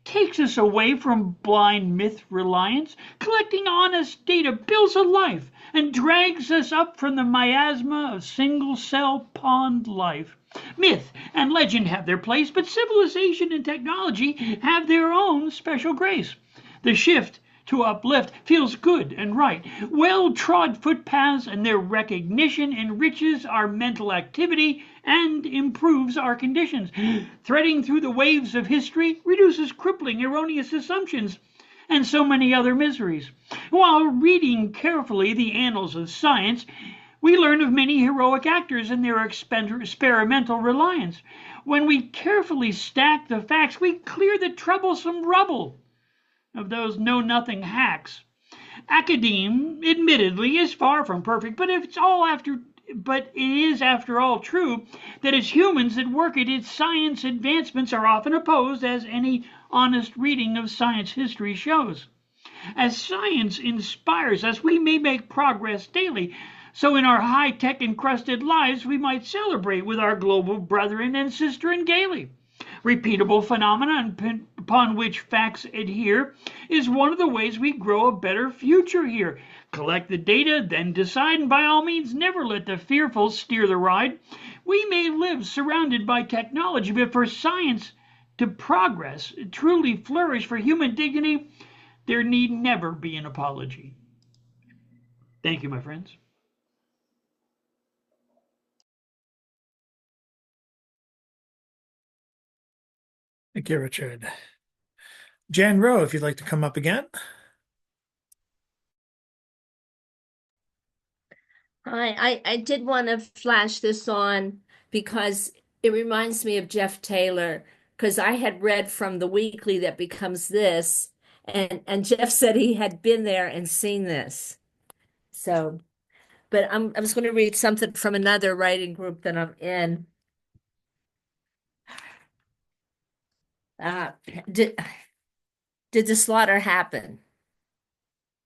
Speaker 6: takes us away from blind myth reliance. Collecting honest data builds a life and drags us up from the miasma of single-cell pond life. Myth and legend have their place, but civilization and technology have their own special grace. The shift to uplift feels good and right. Well-trod footpaths and their recognition enriches our mental activity and improves our conditions. Threading through the waves of history reduces crippling erroneous assumptions and so many other miseries. While reading carefully the annals of science, we learn of many heroic actors and their experimental reliance. When we carefully stack the facts, we clear the troublesome rubble of those know-nothing hacks. Academe, admittedly, is far from perfect, but it is after all true that as humans that work at its science advancements are often opposed, as any honest reading of science history shows. As science inspires us, we may make progress daily. So in our high-tech encrusted lives, we might celebrate with our global brethren and sisterin gaily. Repeatable phenomena upon which facts adhere is one of the ways we grow a better future here. Collect the data, then decide, and by all means never let the fearful steer the ride. We may live surrounded by technology, but for science to progress, truly flourish, for human dignity, there need never be an apology. Thank you, my friends.
Speaker 1: Thank you, Richard. Jan Rowe, if you'd like to come up again.
Speaker 7: I did want to flash this on because it reminds me of Jeff Taylor, because I had read from the weekly that becomes this, and Jeff said he had been there and seen this. So, but I was going to read something from another writing group that I'm in. Did the slaughter happen?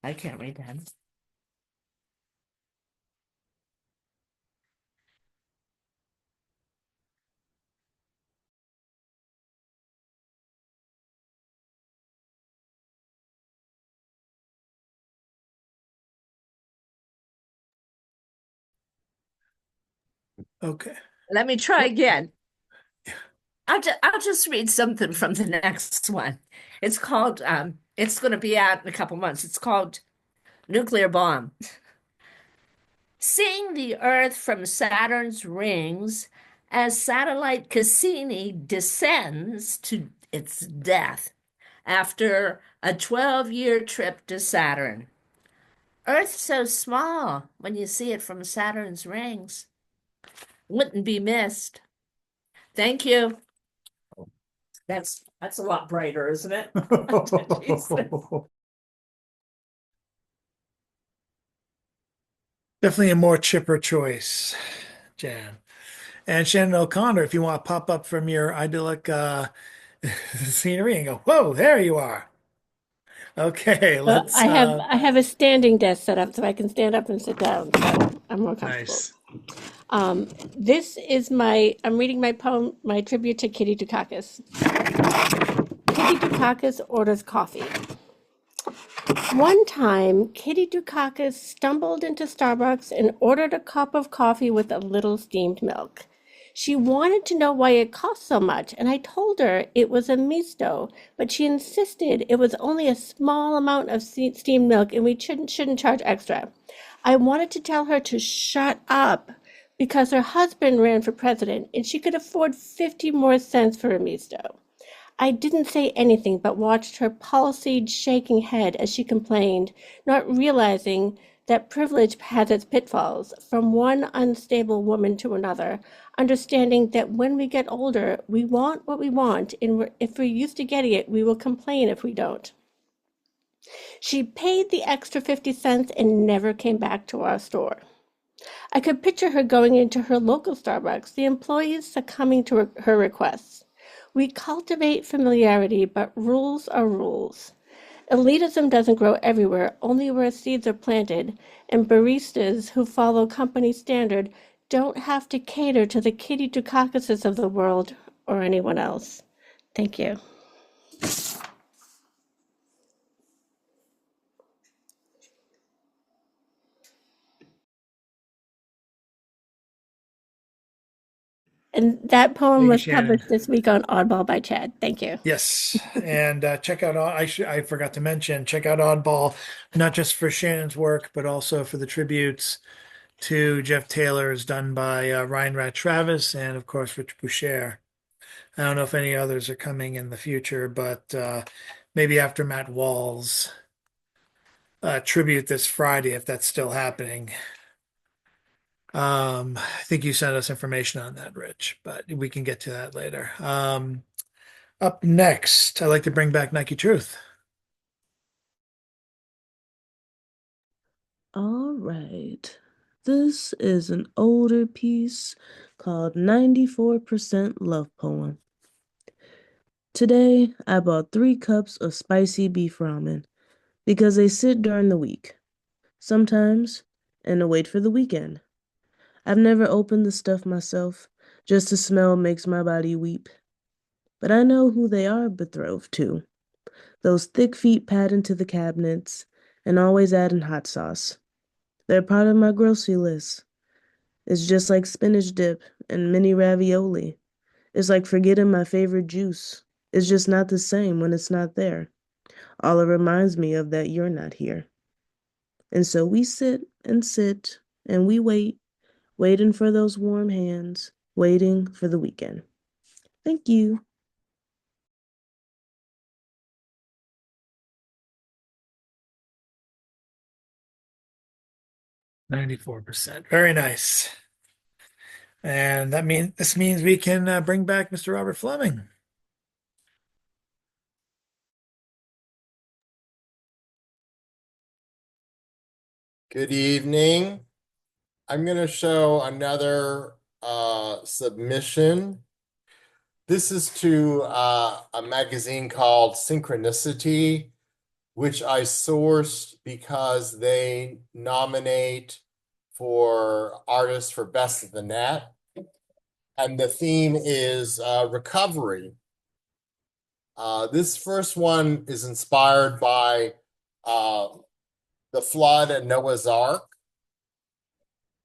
Speaker 7: I can't read that.
Speaker 1: Okay.
Speaker 7: Let me try again. I'll just read something from the next one. It's called it's going to be out in a couple months. It's called Nuclear Bomb. Seeing the Earth from Saturn's rings as satellite Cassini descends to its death after a 12-year trip to Saturn. Earth so small when you see it from Saturn's rings. Wouldn't be missed. Thank you. That's a lot brighter, isn't it?
Speaker 1: Definitely a more chipper choice, Jan. And Shannon O'Connor, if you want to pop up from your idyllic scenery and go, whoa, there you are. Okay, let's.
Speaker 8: I have a standing desk set up so I can stand up and sit down, so I'm more comfortable.
Speaker 1: Nice.
Speaker 8: This is I'm reading my poem, my tribute to Kitty Dukakis. Kitty Dukakis orders coffee. One time, Kitty Dukakis stumbled into Starbucks and ordered a cup of coffee with a little steamed milk. She wanted to know why it cost so much, and I told her it was a misto, but she insisted it was only a small amount of steamed milk and we shouldn't charge extra. I wanted to tell her to shut up because her husband ran for president and she could afford 50 more cents for a misto. I didn't say anything but watched her palsied, shaking head as she complained, not realizing that privilege has its pitfalls, from one unstable woman to another, understanding that when we get older, we want what we want, and if we're used to getting it, we will complain if we don't. She paid the extra 50 cents and never came back to our store. I could picture her going into her local Starbucks, the employees succumbing to her requests. We cultivate familiarity, but rules are rules. Elitism doesn't grow everywhere, only where seeds are planted, and baristas who follow company standard don't have to cater to the Kitty Dukakases of the world or anyone else. Thank you. And that poem
Speaker 2: Thank you,
Speaker 8: was
Speaker 2: Shannon.
Speaker 8: published this week on Oddball by Chad. Thank you.
Speaker 1: Yes, and check out. I forgot to mention. Check out Oddball, not just for Shannon's work, but also for the tributes to Jeff Taylor's done by Ryan Rat Travis and of course Rich Boucher. I don't know if any others are coming in the future, but maybe after Matt Wall's tribute this Friday, if that's still happening. I think you sent us information on that, Rich, but we can get to that later. Up next, I'd like to bring back Nike Truth.
Speaker 9: All right. This is an older piece called 94% Love Poem. Today, I bought 3 cups of spicy beef ramen because they sit during the week, sometimes, and await for the weekend. I've never opened the stuff myself, just the smell makes my body weep. But I know who they are betrothed to. Those thick feet pad into the cabinets and always adding hot sauce. They're part of my grocery list. It's just like spinach dip and mini ravioli. It's like forgetting my favorite juice. It's just not the same when it's not there. All it reminds me of that you're not here. And so we sit and we wait, waiting for those warm hands, waiting for the weekend. Thank you.
Speaker 1: %. Very nice. And this means we can bring back Mr. Robert Fleming.
Speaker 10: Good evening. I'm going to show another submission. This is to a magazine called Synchronicity, which I sourced because they nominate for artists for Best of the Net. And the theme is recovery. This first one is inspired by the flood at Noah's Ark.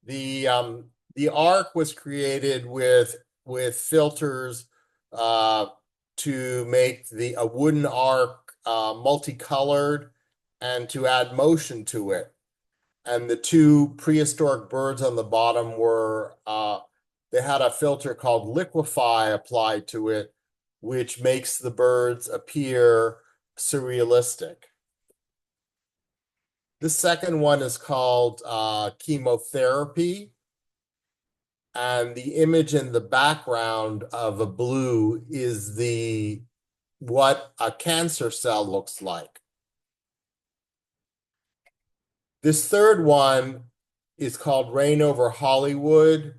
Speaker 10: The ark was created with filters to make a wooden ark multicolored and to add motion to it. And the 2 prehistoric birds on the bottom were they had a filter called Liquify applied to it, which makes the birds appear surrealistic. The second one is called Chemotherapy. And the image in the background of a blue is what a cancer cell looks like. This third one is called Rain Over Hollywood,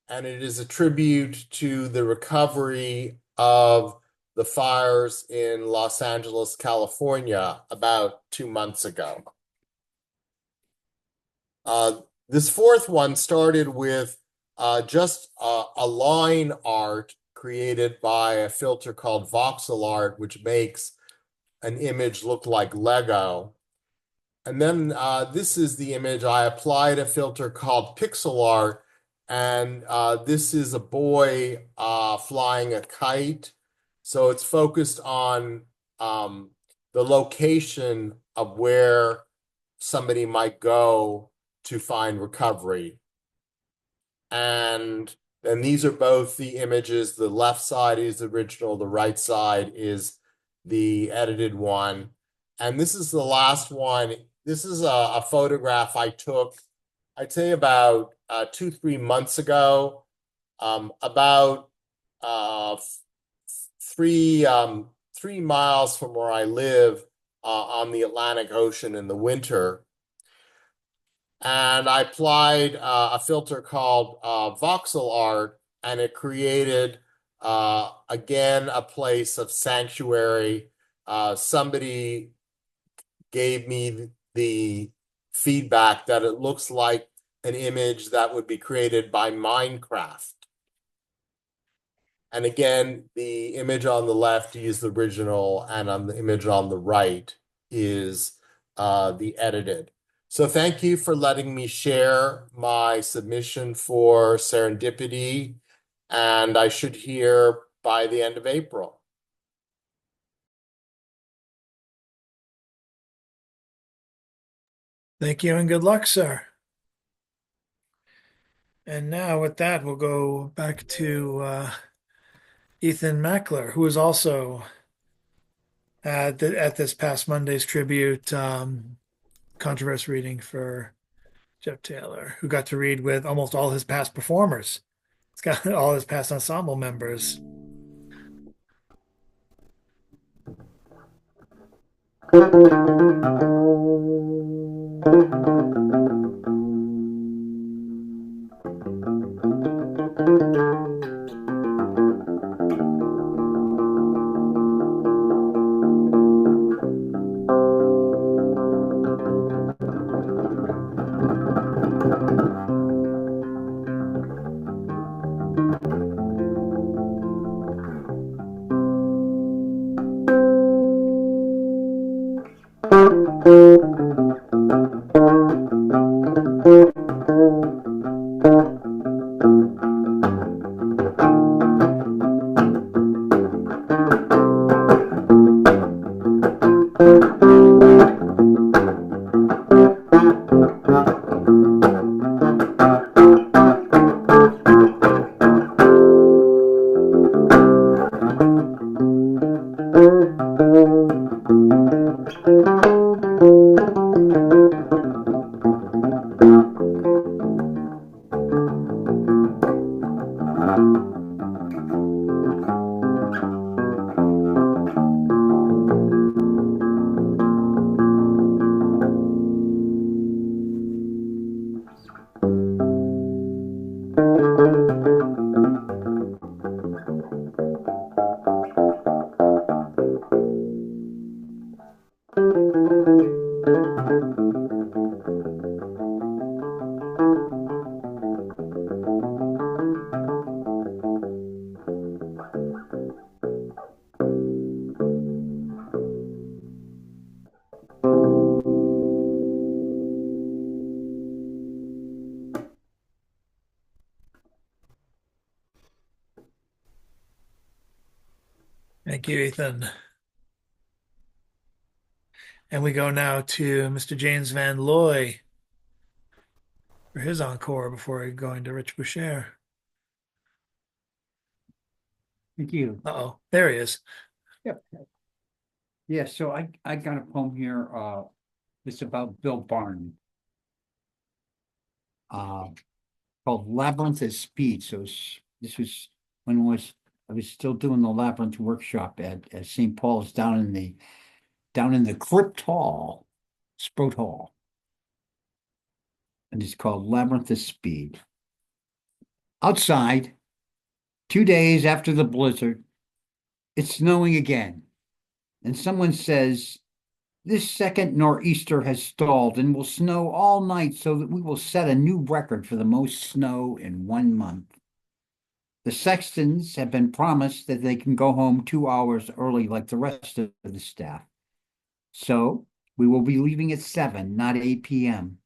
Speaker 10: and it is a tribute to the recovery of the fires in Los Angeles, California, about 2 months ago. This fourth one started with just a line art created by a filter called voxel art, which makes an image look like Lego. And then this is the image. I applied a filter called pixel art, And this is a boy flying a kite. So it's focused on the location of where somebody might go to find recovery. And these are both the images. The left side is the original, the right side is the edited one. And this is the last one. This is a photograph I took, I'd say about 2-3 months ago, about 3 miles from where I live on the Atlantic Ocean in the winter. And I applied a filter called voxel art, and it created again a place of sanctuary. Somebody gave me the feedback that it looks like an image that would be created by Minecraft. And again, the image on the left is the original, and on the image on the right is the edited. So thank you for letting me share my submission for Serendipity, and I should hear by the end of April.
Speaker 1: Thank you and good luck, sir. And now with that, we'll go back to Ethan Mackler, who was also at this past Monday's tribute controversy reading for Jeff Taylor, who got to read with almost all his past performers. It's got all his past ensemble members. Thank you, Ethan. And we go now to Mr. James Van Looy for his encore before going to Rich Boucher.
Speaker 11: Thank you.
Speaker 1: Uh-oh, there he is.
Speaker 11: Yep. Yeah, so I got a poem here. It's about Bill Barton. Called Labyrinth of Speed. So this was when I was still doing the Labyrinth workshop at St. Paul's down in the Crypt Hall, Sproat Hall. And it's called Labyrinth of Speed. Outside, 2 days after the blizzard, it's snowing again. And someone says, this second nor'easter has stalled and will snow all night so that we will set a new record for the most snow in 1 month. The sextons have been promised that they can go home 2 hours early like the rest of the staff. So we will be leaving at 7, not 8 p.m.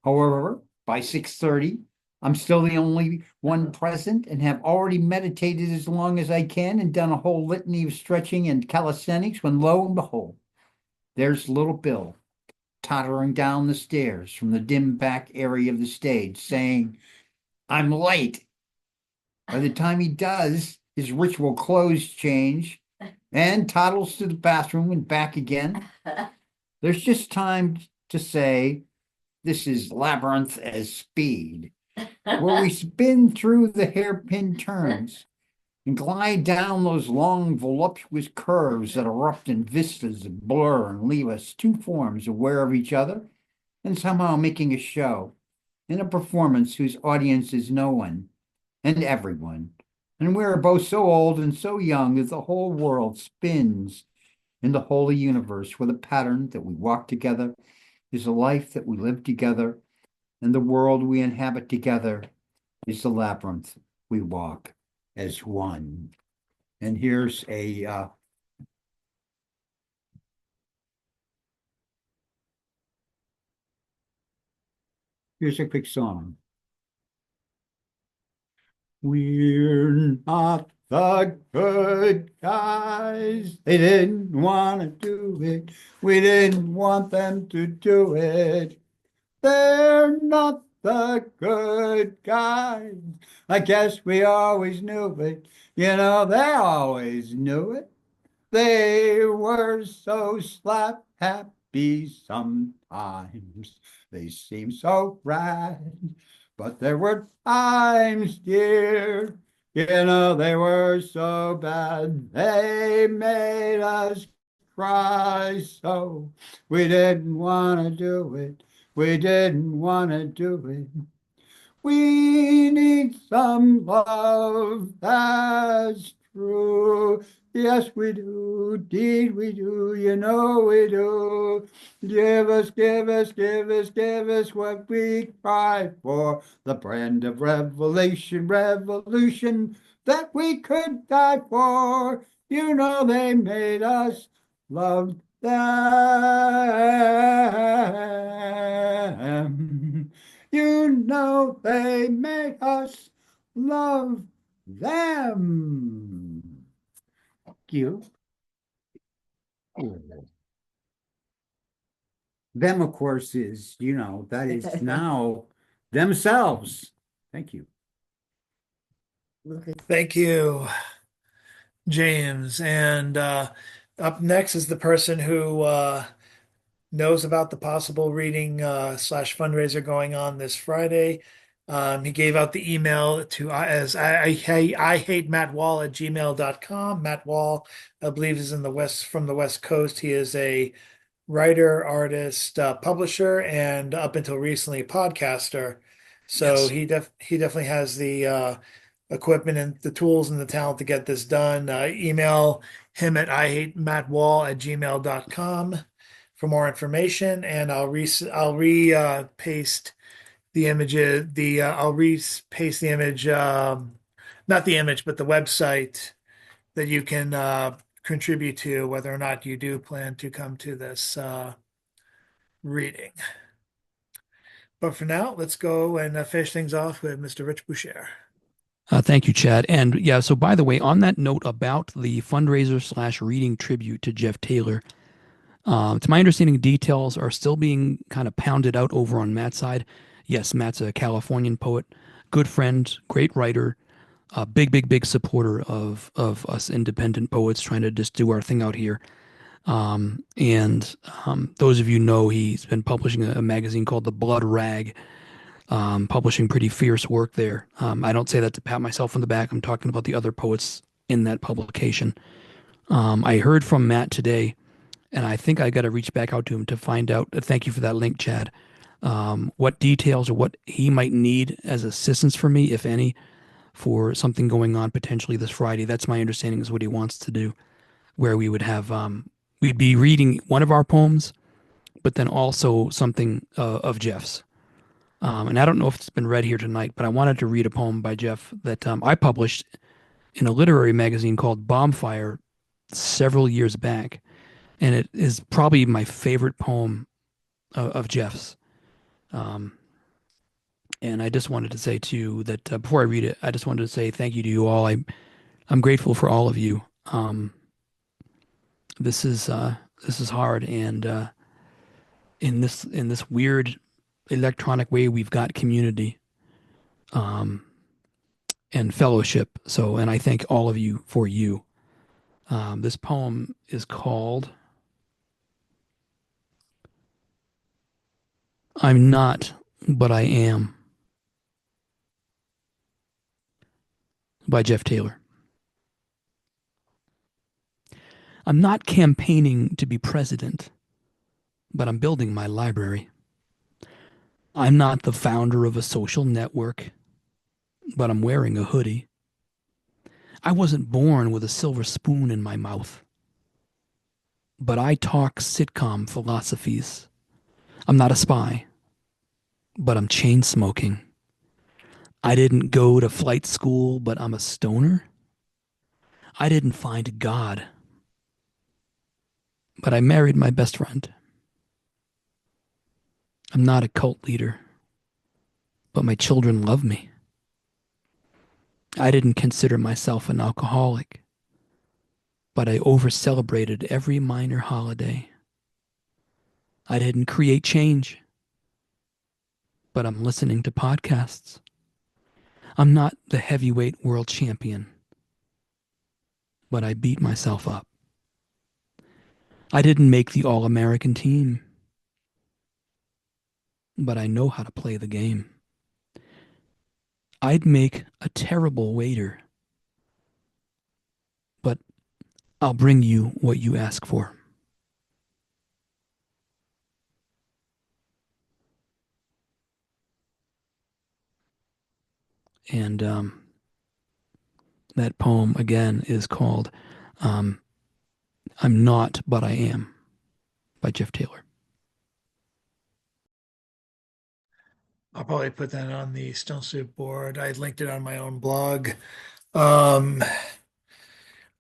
Speaker 11: However, by 6:30, I'm still the only one present and have already meditated as long as I can and done a whole litany of stretching and calisthenics when lo and behold, there's little Bill tottering down the stairs from the dim back area of the stage saying, I'm late. By the time he does, his ritual clothes change and toddles to the bathroom and back again. There's just time to say, this is Labyrinth as speed, where we spin through the hairpin turns and glide down those long, voluptuous curves that erupt in vistas of blur and leave us two forms aware of each other and somehow making a show in a performance whose audience is no one and everyone. And we are both so old and so young that the whole world spins in the holy universe where the pattern that we walk together is the life that we live together, and the world we inhabit together is the labyrinth we walk as one. And here's a quick song. We're not the good guys. They didn't want to do it. We didn't want them to do it. They're not the good guys. I guess we always knew it. You know, they always knew it. They were so slap happy sometimes. They seemed so rad. But there were times, dear, you know, they were so bad. They made us cry so. We didn't want to do it. We didn't want to do it. We need some love, that's true. Yes, we do. Indeed, we do. You know we do. Give us, give us, give us, give us what we cry for. The brand of revelation, revolution that we could die for. You know they made us love them. You know they made us love them. Thank you. Them, of course, is, you know, that is now themselves. Thank you.
Speaker 1: Thank you, James. And up next is the person who knows about the possible reading slash fundraiser going on this Friday. He gave out the email to as I hate Matt Wall at gmail.com. Matt Wall, I believe, is in the West from the West Coast. He is a writer, artist, publisher, and up until recently podcaster. So
Speaker 12: Yes.
Speaker 1: he definitely has the equipment and the tools and the talent to get this done. Email him at ihatemattwall at gmail.com for more information, and I'll paste the images. I'll paste the image, not the image, but the website that you can contribute to, whether or not you do plan to come to this reading. But for now, let's go and finish things off with Mr. Rich Boucher.
Speaker 12: Thank you, Chad. And yeah, so by the way, on that note about the fundraiser slash reading tribute to Jeff Taylor, to my understanding, details are still being kind of pounded out over on Matt's side. Yes, Matt's a Californian poet, good friend, great writer, a big supporter of us independent poets trying to just do our thing out here. And those of you know he's been publishing a magazine called The Blood Rag, publishing pretty fierce work there. I don't say that to pat myself on the back. I'm talking about the other poets in that publication. I heard from Matt today, and I think I got to reach back out to him to find out. Thank you for that link, Chad. What details or what he might need as assistance for me, if any, for something going on potentially this Friday. That's my understanding is what he wants to do, where we would have, we'd be reading one of our poems, but then also something of Jeff's. And I don't know if it's been read here tonight, but I wanted to read a poem by Jeff that I published in a literary magazine called Bombfire several years back. And it is probably my favorite poem of Jeff's. And I just wanted to say too that before I read it, I just wanted to say thank you to you all. I'm grateful for all of you. This is hard, and in this weird electronic way, we've got community and fellowship. So, and I thank all of you for you. This poem is called "I'm Not, But I Am" by Jeff Taylor. I'm not campaigning to be president, but I'm building my library. I'm not the founder of a social network, but I'm wearing a hoodie. I wasn't born with a silver spoon in my mouth, but I talk sitcom philosophies. I'm not a spy, but I'm chain smoking. I didn't go to flight school, but I'm a stoner. I didn't find God, but I married my best friend. I'm not a cult leader, but my children love me. I didn't consider myself an alcoholic, but I over-celebrated every minor holiday. I didn't create change, but I'm listening to podcasts. I'm not the heavyweight world champion, but I beat myself up. I didn't make the All-American team, but I know how to play the game. I'd make a terrible waiter, but I'll bring you what you ask for. And that poem again is called "I'm Not, But I Am" by Jeff Taylor.
Speaker 1: I'll probably put that on the Stone Soup board. I linked it on my own blog. Um,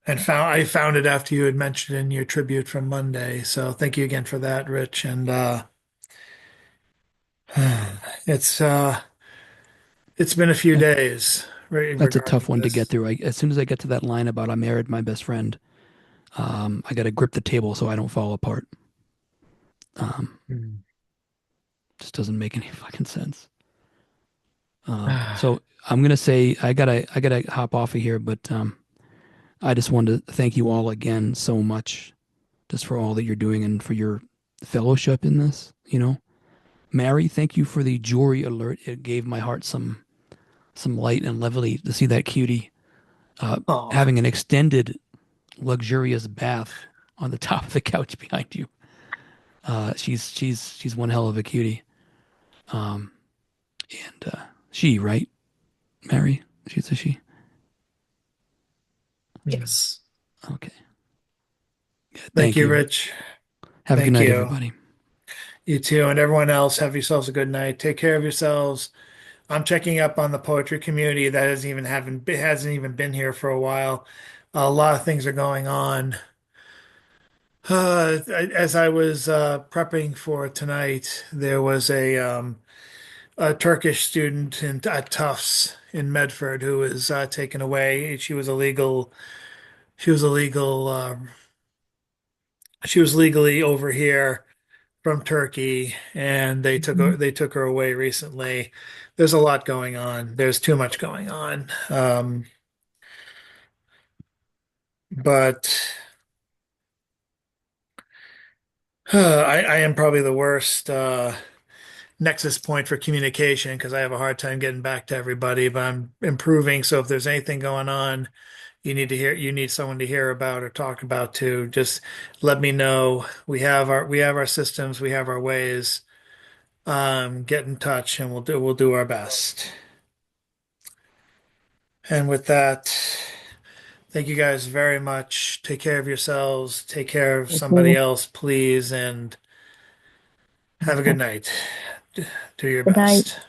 Speaker 1: and I found it after you had mentioned in your tribute from Monday. So thank you again for that, Rich. And it's it's been a few days
Speaker 12: That's a
Speaker 1: regarding
Speaker 12: tough one to get
Speaker 1: this.
Speaker 12: through. As soon as I get to that line about "I married my best friend," I got to grip the table so I don't fall apart. Um,
Speaker 1: Hmm.
Speaker 12: just doesn't make any fucking sense. So I'm gonna say I gotta hop off of here, but I just wanted to thank you all again so much, just for all that you're doing and for your fellowship in this. Mary, thank you for the jewelry alert. It gave my heart some light and levity to see that cutie
Speaker 1: Oh,
Speaker 12: having an extended, luxurious bath on the top of the couch behind you. She's one hell of a cutie. Um, and she, right, Mary? She's a she.
Speaker 1: yes.
Speaker 12: Okay. Yeah,
Speaker 1: Thank
Speaker 12: thank
Speaker 1: you,
Speaker 12: you.
Speaker 1: Rich.
Speaker 12: Have a good
Speaker 1: Thank
Speaker 12: night,
Speaker 1: you.
Speaker 12: everybody.
Speaker 1: You too, and everyone else, have yourselves a good night. Take care of yourselves. I'm checking up on the poetry community that hasn't even been here for a while. A lot of things are going on. As I was prepping for tonight, there was a Turkish student at Tufts in Medford who was taken away. She was illegal. She was legally over here from Turkey, and they took her away recently. There's a lot going on. There's too much going on. But I am probably the worst nexus point for communication because I have a hard time getting back to everybody, but I'm improving. So if there's anything going on you need someone to hear about or talk about too, just let me know. We have our systems, we have our ways. Get in touch and we'll do our best. And with that, thank you guys very much. Take care of yourselves. Take care of somebody else, please, and have a good night. Do your
Speaker 3: Good night.
Speaker 1: best.